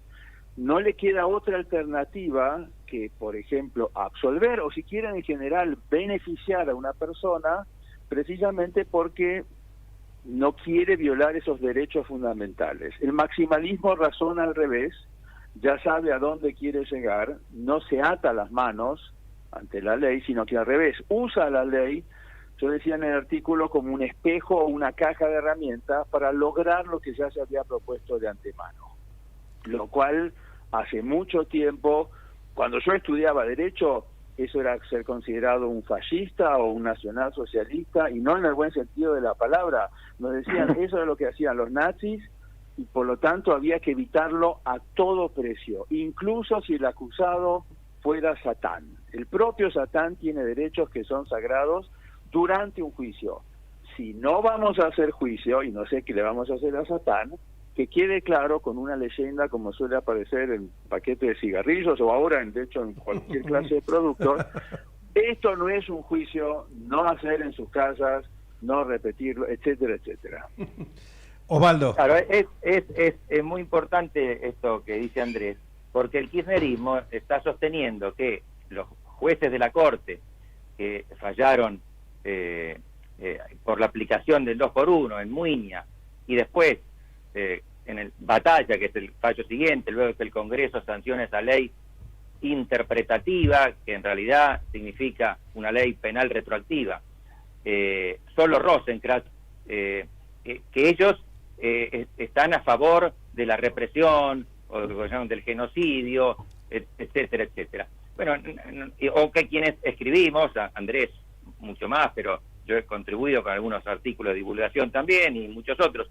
no le queda otra alternativa que, por ejemplo, absolver o si quieren en general beneficiar a una persona precisamente porque no quiere violar esos derechos fundamentales. El maximalismo razona al revés, ya sabe a dónde quiere llegar, no se ata las manos ante la ley, sino que al revés, usa la ley yo decía en el artículo, como un espejo o una caja de herramientas para lograr lo que ya se había propuesto de antemano. Lo cual, hace mucho tiempo, cuando yo estudiaba Derecho, eso era ser considerado un fascista o un nacionalsocialista, y no en el buen sentido de la palabra. Nos decían, eso era lo que hacían los nazis, y por lo tanto había que evitarlo a todo precio, incluso si el acusado fuera Satán. El propio Satán tiene derechos que son sagrados durante un juicio. Si no vamos a hacer juicio, y no sé qué le vamos a hacer a Satán, que quede claro con una leyenda como suele aparecer en paquetes de cigarrillos o ahora, de hecho, en cualquier clase de productos, esto no es un juicio, no hacer en sus casas, no repetirlo, etcétera, etcétera. Osvaldo. Claro, es muy importante esto que dice Andrés, porque el kirchnerismo está sosteniendo que los jueces de la Corte que fallaron por la aplicación del 2x1 en Muiña y después en el Batalla, que es el fallo siguiente, luego que el Congreso sanciona esa ley interpretativa, que en realidad significa una ley penal retroactiva, solo Rosenkrantz, que ellos están a favor de la represión o del genocidio, etcétera, etcétera. Bueno, o que quienes escribimos, Andrés mucho más, pero yo he contribuido con algunos artículos de divulgación también y muchos otros,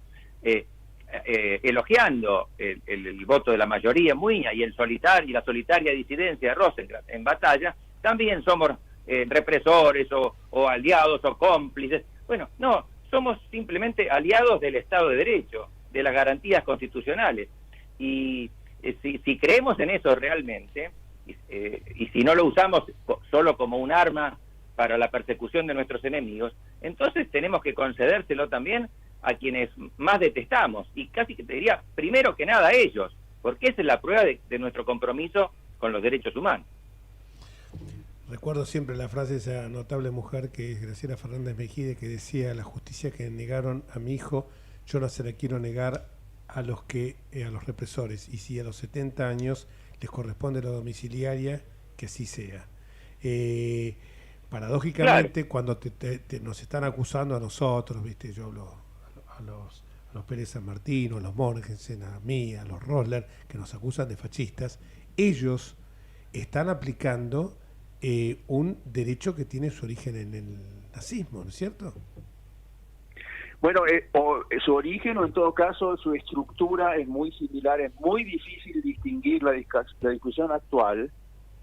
elogiando el voto de la mayoría en Muiña y la solitaria disidencia de Rosenkrantz en Batalla, también somos represores o aliados o cómplices. Bueno, no, somos simplemente aliados del Estado de Derecho, de las garantías constitucionales. Y si creemos en eso realmente, y si no lo usamos solo como un arma para la persecución de nuestros enemigos, entonces tenemos que concedérselo también a quienes más detestamos, y casi que te diría, primero que nada a ellos, porque esa es la prueba de nuestro compromiso con los derechos humanos. Recuerdo siempre la frase de esa notable mujer que es Graciela Fernández Mejide, que decía: la justicia que negaron a mi hijo, yo no se la quiero negar a los represores, y si a los 70 años les corresponde la domiciliaria, que así sea. Paradójicamente, claro, cuando nos están acusando a nosotros, viste, yo hablo a los Pérez San Martín, a los Morgensen, a mí, a los Rosler, que nos acusan de fascistas, ellos están aplicando un derecho que tiene su origen en el nazismo, ¿no es cierto? Bueno, su origen, o en todo caso su estructura, es muy similar. Es muy difícil distinguir la discusión actual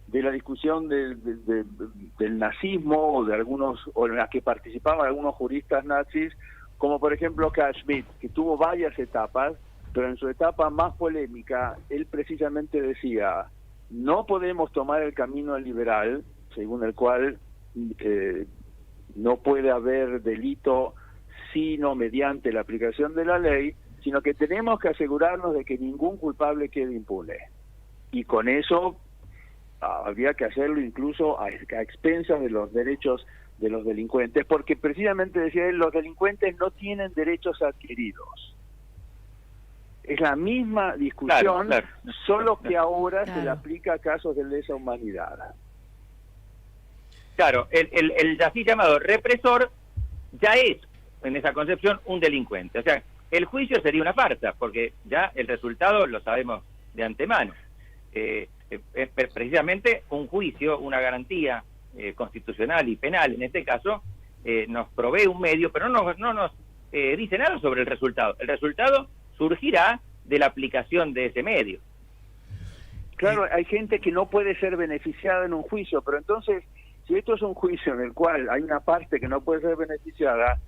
de la discusión del nazismo, o de algunos, o en la que participaban algunos juristas nazis, como por ejemplo Carl Schmitt, que tuvo varias etapas, pero en su etapa más polémica, él precisamente decía: no podemos tomar el camino liberal, según el cual no puede haber delito sino mediante la aplicación de la ley, sino que tenemos que asegurarnos de que ningún culpable quede impune. Y con eso había que hacerlo incluso a expensas de los derechos de los delincuentes, porque precisamente decía él, los delincuentes no tienen derechos adquiridos. Es la misma discusión, claro, solo que ahora se le aplica a casos de lesa humanidad. Claro, el así llamado represor ya es, en esa concepción, un delincuente. O sea, el juicio sería una farsa, porque ya el resultado lo sabemos de antemano. Precisamente un juicio, una garantía constitucional y penal, en este caso, nos provee un medio, pero no nos dice nada sobre el resultado. El resultado surgirá de la aplicación de ese medio. Claro, hay gente que no puede ser beneficiada en un juicio, pero entonces, si esto es un juicio en el cual hay una parte que no puede ser beneficiada,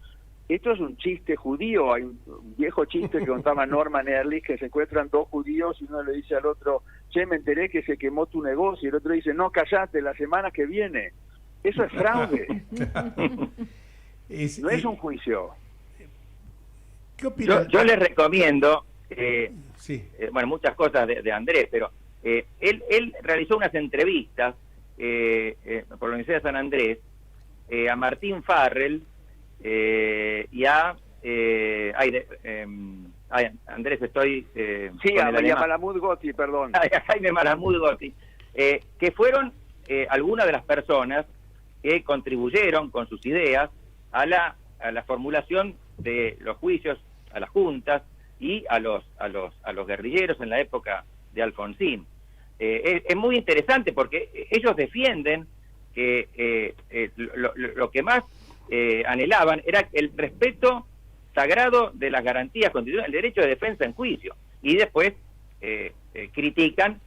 esto es un chiste judío. Hay un viejo chiste que contaba Norman Ehrlich, que se encuentran dos judíos y uno le dice al otro: che, me enteré que se quemó tu negocio, y el otro dice: no, callate, la semana que viene. Eso es fraude. No es un juicio. ¿Qué opinas? Yo les recomiendo, bueno, muchas cosas de Andrés, pero él realizó unas entrevistas por la Universidad de San Andrés a Martín Farrell y a Andrés, estoy a Malamud Gotti, perdón. A Jaime Malamud Gotti, que fueron algunas de las personas que contribuyeron con sus ideas a la formulación de los juicios a las juntas y a los guerrilleros en la época de Alfonsín. Es muy interesante porque ellos defienden que lo que más anhelaban era el respeto sagrado de las garantías constitucionales, el derecho de defensa en juicio, y después critican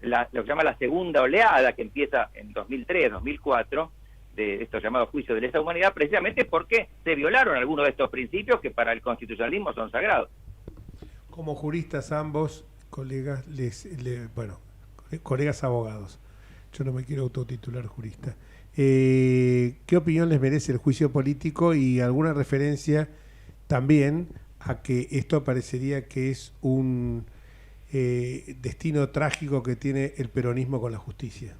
lo que llama la segunda oleada, que empieza en 2003, 2004, de estos llamados juicios de lesa humanidad, precisamente porque se violaron algunos de estos principios que para el constitucionalismo son sagrados. Como juristas ambos, colegas, colegas abogados, yo no me quiero autotitular jurista, ¿qué opinión les merece el juicio político y alguna referencia también a que esto parecería que es un destino trágico que tiene el peronismo con la justicia?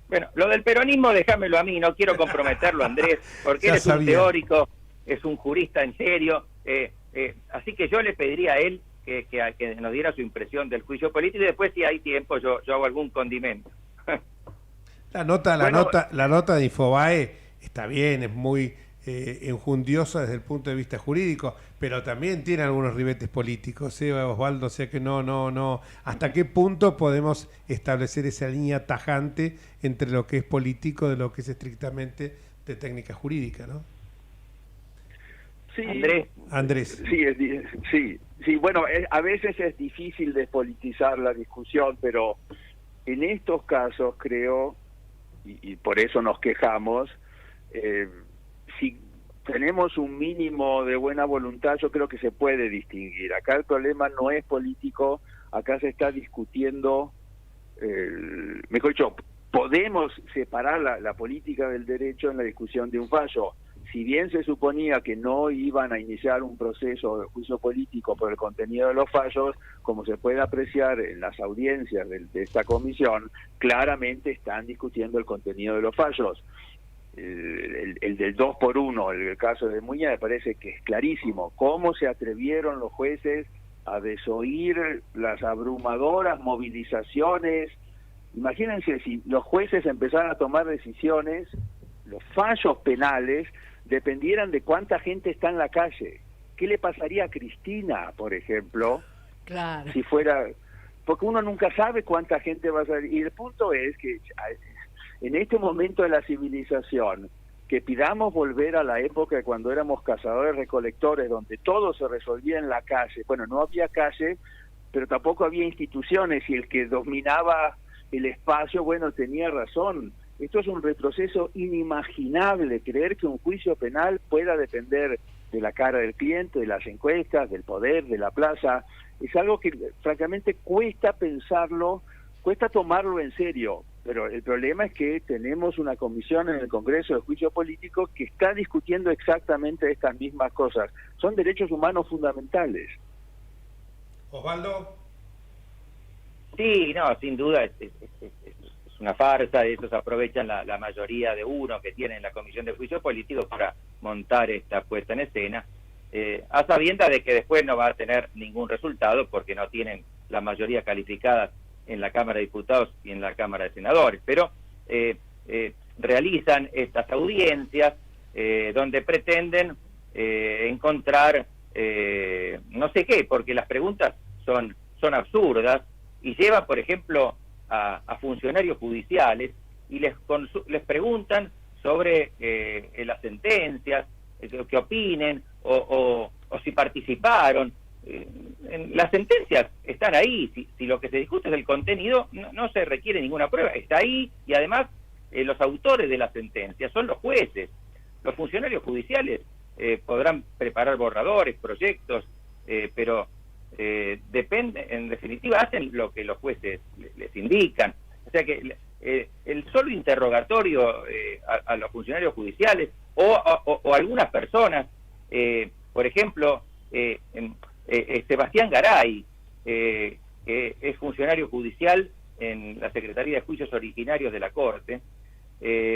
Bueno, lo del peronismo déjamelo a mí, no quiero comprometerlo, Andrés, porque él es un teórico, es un jurista en serio, así que yo le pediría a él que nos diera su impresión del juicio político y después, si hay tiempo, yo hago algún condimento. La nota de Infobae está bien, es muy enjundiosa desde el punto de vista jurídico, pero también tiene algunos ribetes políticos, Osvaldo, o sea que no. ¿Hasta qué punto podemos establecer esa línea tajante entre lo que es político de lo que es estrictamente de técnica jurídica, ¿no? Sí, Andrés. Sí, bueno, a veces es difícil despolitizar la discusión, pero en estos casos creo, y por eso nos quejamos, si tenemos un mínimo de buena voluntad, yo creo que se puede distinguir. Acá el problema no es político, acá se está discutiendo, mejor dicho, podemos separar la política del derecho en la discusión de un fallo. Si bien se suponía que no iban a iniciar un proceso de juicio político por el contenido de los fallos, como se puede apreciar en las audiencias de esta comisión, claramente están discutiendo el contenido de los fallos. El del 2 por 1, el caso de Muña, me parece que es clarísimo. ¿Cómo se atrevieron los jueces a desoír las abrumadoras movilizaciones? Imagínense si los jueces empezaran a tomar decisiones, los fallos penales dependieran de cuánta gente está en la calle. ¿Qué le pasaría a Cristina, por ejemplo? Claro. Si fuera... Porque uno nunca sabe cuánta gente va a salir. Y el punto es que en este momento de la civilización, que pidamos volver a la época cuando éramos cazadores-recolectores, donde todo se resolvía en la calle. Bueno, no había calle, pero tampoco había instituciones, y el que dominaba el espacio, bueno, tenía razón. Esto es un retroceso inimaginable, creer que un juicio penal pueda depender de la cara del cliente, de las encuestas, del poder, de la plaza. Es algo que francamente cuesta pensarlo, cuesta tomarlo en serio, pero el problema es que tenemos una comisión en el Congreso de Juicio Político que está discutiendo exactamente estas mismas cosas. Son derechos humanos fundamentales. Osvaldo. Sí, no, sin duda es una farsa, de eso se aprovechan la mayoría de uno que tienen la Comisión de Juicio Político para montar esta puesta en escena, a sabiendas de que después no va a tener ningún resultado porque no tienen la mayoría calificada en la Cámara de Diputados y en la Cámara de Senadores, pero realizan estas audiencias donde pretenden encontrar no sé qué, porque las preguntas son absurdas y llevan, por ejemplo, a funcionarios judiciales y les preguntan sobre las sentencias, qué opinen o si participaron. Las sentencias están ahí, si lo que se discute es el contenido, no se requiere ninguna prueba, está ahí, y además los autores de las sentencias son los jueces. Los funcionarios judiciales podrán preparar borradores, proyectos, pero depende, en definitiva hacen lo que los jueces les indican. O sea que el solo interrogatorio a los funcionarios judiciales o algunas personas, por ejemplo, Sebastián Garay, que es funcionario judicial en la Secretaría de Juicios Originarios de la Corte,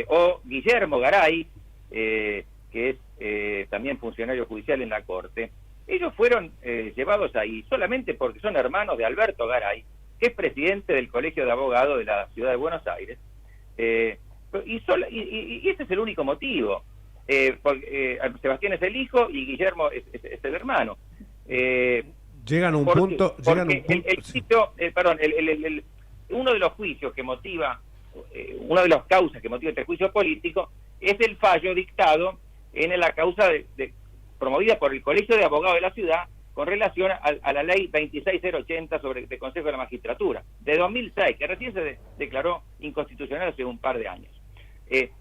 o Guillermo Garay, que es también funcionario judicial en la Corte. Ellos fueron llevados ahí solamente porque son hermanos de Alberto Garay, que es presidente del Colegio de Abogados de la Ciudad de Buenos Aires, y ese es el único motivo. Sebastián es el hijo y Guillermo es el hermano. Llegan a un punto... Uno de los juicios que motiva, una de las causas que motiva este juicio político es el fallo dictado en la causa promovida por el Colegio de Abogados de la Ciudad con relación a la ley 26080 sobre el Consejo de la Magistratura, de 2006, que recién se declaró inconstitucional hace un par de años.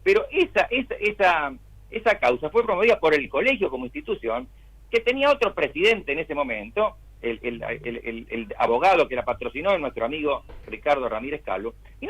Pero esa causa fue promovida por el colegio como institución, que tenía otro presidente en ese momento, el abogado que la patrocinó, nuestro amigo Ricardo Ramírez Calvo, y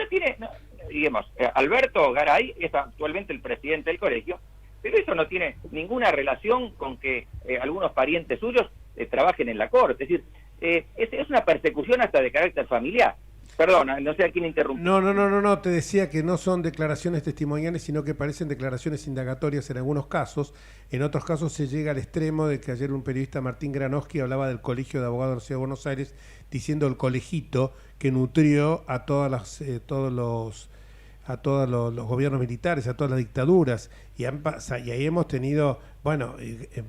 Alberto Garay es actualmente el presidente del colegio, pero eso no tiene ninguna relación con que algunos parientes suyos trabajen en la corte. Es decir, es una persecución hasta de carácter familiar. Perdona, no sé a quién interrumpí. No, te decía que no son declaraciones testimoniales, sino que parecen declaraciones indagatorias en algunos casos. En otros casos se llega al extremo de que ayer un periodista, Martín Granowski, hablaba del Colegio de Abogados de la Ciudad de Buenos Aires, diciendo el colegito que nutrió a todos los gobiernos militares, a todas las dictaduras, y ahí hemos tenido,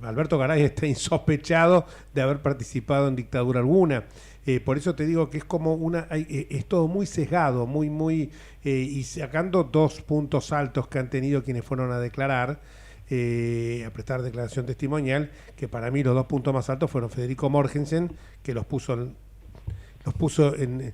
Alberto Garay está insospechado de haber participado en dictadura alguna. Por eso te digo que es como es todo muy sesgado, y sacando dos puntos altos que han tenido quienes fueron a declarar, a prestar declaración testimonial, que para mí los dos puntos más altos fueron Federico Morgensen, que los puso en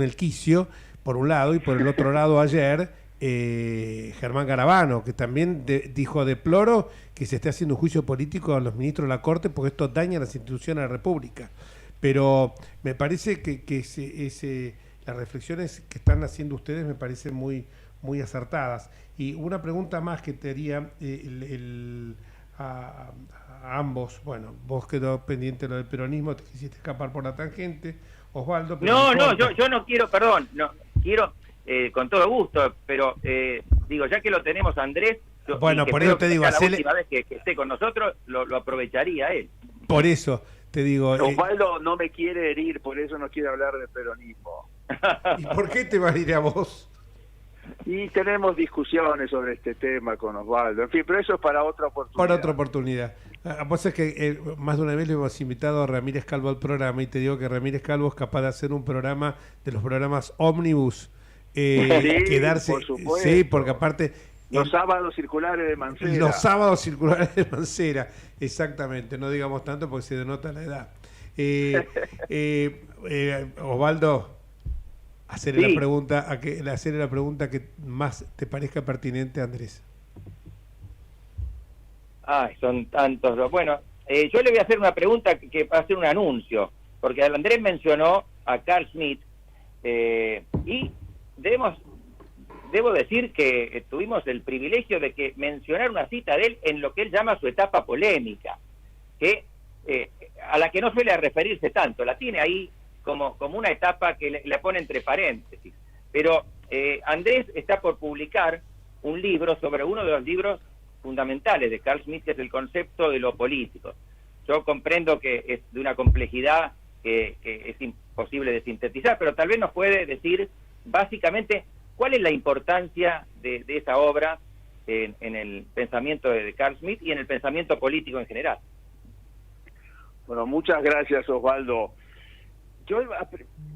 el quicio, por un lado, y por el otro lado ayer Germán Garabano, que también deploró que se esté haciendo un juicio político a los ministros de la Corte, porque esto daña las instituciones de la República. Pero me parece que las reflexiones que están haciendo ustedes me parecen muy, muy acertadas. Y una pregunta más que te haría a ambos. Bueno, vos quedó pendiente lo del peronismo, te quisiste escapar por la tangente. Osvaldo... yo no quiero, quiero con todo gusto, pero ya que lo tenemos Andrés... por eso te digo... La última vez que esté con nosotros, lo aprovecharía él. Por eso... te digo, Osvaldo no me quiere herir, por eso no quiere hablar de peronismo. ¿Y por qué te va a ir a vos? Y tenemos discusiones sobre este tema con Osvaldo. En fin, pero eso es para otra oportunidad. Para otra oportunidad. Vos es que más de una vez le hemos invitado a Ramírez Calvo al programa, y te digo que Ramírez Calvo es capaz de hacer un programa de los programas ómnibus. Quedarse, por supuesto. Sí, porque aparte... Los sábados circulares de Mancera. Los sábados circulares de Mancera, exactamente, no digamos tanto porque se denota la edad. Osvaldo, hacerle la pregunta que más te parezca pertinente a Andrés. Son tantos. Bueno, yo le voy a hacer una pregunta que va a ser un anuncio, porque Andrés mencionó a Carl Schmitt, y debo decir que tuvimos el privilegio de que mencionar una cita de él en lo que él llama su etapa polémica, que a la que no suele referirse tanto, la tiene ahí como una etapa que le pone entre paréntesis. Pero Andrés está por publicar un libro sobre uno de los libros fundamentales de Carl Schmitt, que es el concepto de lo político. Yo comprendo que es de una complejidad que es imposible de sintetizar, pero tal vez nos puede decir básicamente cuál es la importancia de esa obra en el pensamiento de Carl Schmitt y en el pensamiento político en general. Bueno, muchas gracias, Osvaldo. Yo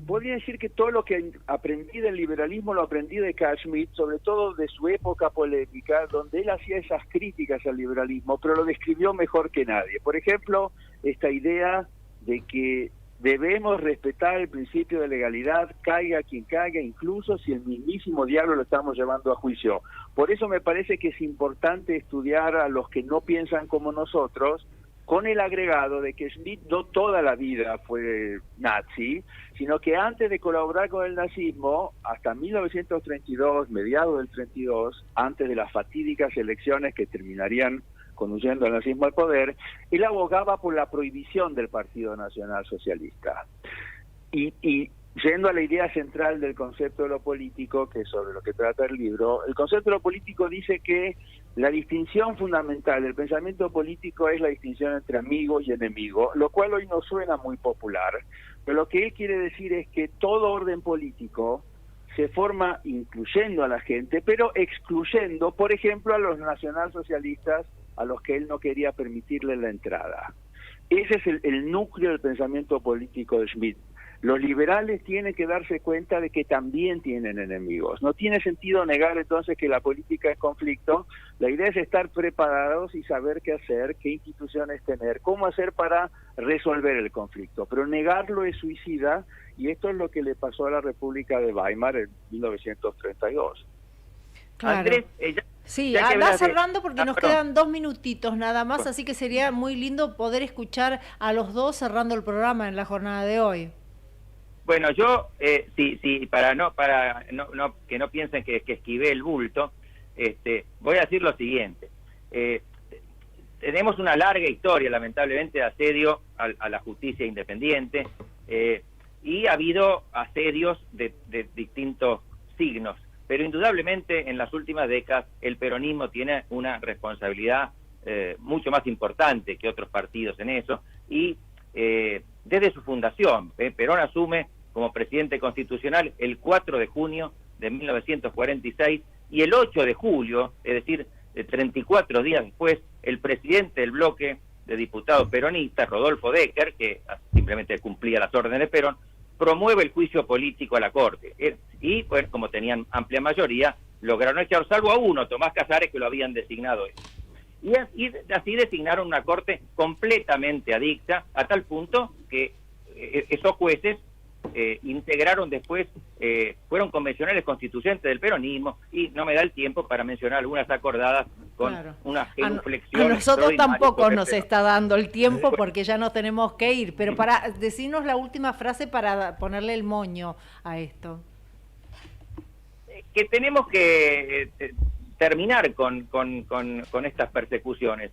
podría decir que todo lo que aprendí del liberalismo lo aprendí de Carl Schmitt, sobre todo de su época polémica, donde él hacía esas críticas al liberalismo, pero lo describió mejor que nadie. Por ejemplo, esta idea de que debemos respetar el principio de legalidad, caiga quien caiga, incluso si el mismísimo diablo lo estamos llevando a juicio. Por eso me parece que es importante estudiar a los que no piensan como nosotros, con el agregado de que Schmitt no toda la vida fue nazi, sino que antes de colaborar con el nazismo, hasta 1932, mediados del 32, antes de las fatídicas elecciones que terminarían conduciendo al nazismo al poder, él abogaba por la prohibición del Partido Nacional Socialista. Y yendo a la idea central del concepto de lo político, que es sobre lo que trata el libro, el concepto de lo político dice que la distinción fundamental del pensamiento político es la distinción entre amigo y enemigo, lo cual hoy no suena muy popular, pero lo que él quiere decir es que todo orden político se forma incluyendo a la gente, pero excluyendo, por ejemplo, a los nacionalsocialistas a los que él no quería permitirle la entrada. Ese es el núcleo del pensamiento político de Schmitt. Los liberales tienen que darse cuenta de que también tienen enemigos. No tiene sentido negar entonces que la política es conflicto. La idea es estar preparados y saber qué hacer, qué instituciones tener, cómo hacer para resolver el conflicto. Pero negarlo es suicida, y esto es lo que le pasó a la República de Weimar en 1932. Claro. Andrés, sí, ya que anda hablas de- cerrando porque nos perdón. quedan 2 minutitos nada más, así que sería muy lindo poder escuchar a los dos cerrando el programa en la jornada de hoy. Bueno, yo, sí, para que no piensen que esquivé el bulto, voy a decir lo siguiente. Tenemos una larga historia, lamentablemente, de asedio a la justicia independiente, y ha habido asedios de distintos signos, pero indudablemente en las últimas décadas el peronismo tiene una responsabilidad mucho más importante que otros partidos en eso, y desde su fundación, Perón asume como presidente constitucional el 4 de junio de 1946, y el 8 de julio, es decir, 34 días después, el presidente del bloque de diputados peronistas, Rodolfo Decker, que simplemente cumplía las órdenes de Perón, promueve el juicio político a la Corte. Y, pues, como tenían amplia mayoría, lograron echar, salvo a uno, Tomás Casares, que lo habían designado ellos. Y así designaron una Corte completamente adicta, a tal punto que esos jueces integraron después, fueron convencionales constituyentes del peronismo, y no me da el tiempo para mencionar algunas acordadas con una genuflexión. A nosotros extraordinaria tampoco sobre nos Perón. está dando el tiempo porque ya nos tenemos que ir, pero para decirnos la última frase para ponerle el moño a esto. Que tenemos que terminar con estas persecuciones.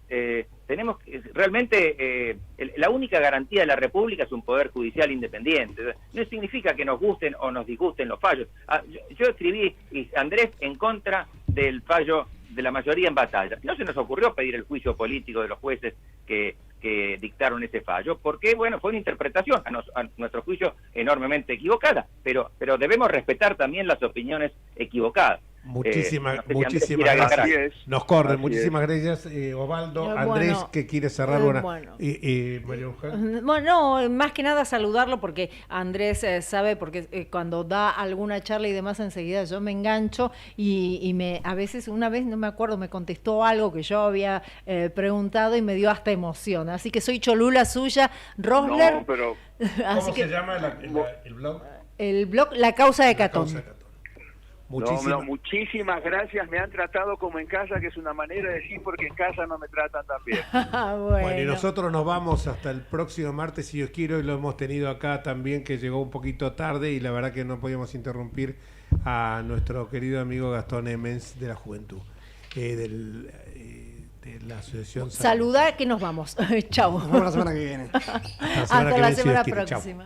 Tenemos que, realmente, la única garantía de la República es un poder judicial independiente. No significa que nos gusten o nos disgusten los fallos. Yo escribí, Andrés, en contra del fallo de la mayoría en batalla. No se nos ocurrió pedir el juicio político de los jueces que dictaron ese fallo, porque, bueno, fue una interpretación, a nuestro juicio, enormemente equivocada, pero debemos respetar también las opinioes equivocadas. Muchísimas Andrés quiere gracias. agregar. Nos corren, Así muchísimas gracias, Osvaldo. Bueno, Andrés, que quiere cerrar una. bueno. María Eugenia. Bueno, no, más que nada saludarlo porque Andrés sabe, porque cuando da alguna charla y demás enseguida yo me engancho y a veces, una vez, no me acuerdo, me contestó algo que yo había preguntado y me dio hasta emoción. Así que soy cholula suya, Rosler. No, pero Así ¿Cómo que se llama el blog? el blog La Causa de Catón. Muchísimas gracias, me han tratado como en casa, que es una manera de decir porque en casa no me tratan tan bien. Bueno, y nosotros nos vamos hasta el próximo martes, si Dios quiere, y lo hemos tenido acá también, que llegó un poquito tarde y la verdad que no podíamos interrumpir a nuestro querido amigo Gastón Emens de la Juventud, de la Asociación Saluda que nos vamos. Chau. Nos vemos la semana que viene. Hasta la semana próxima.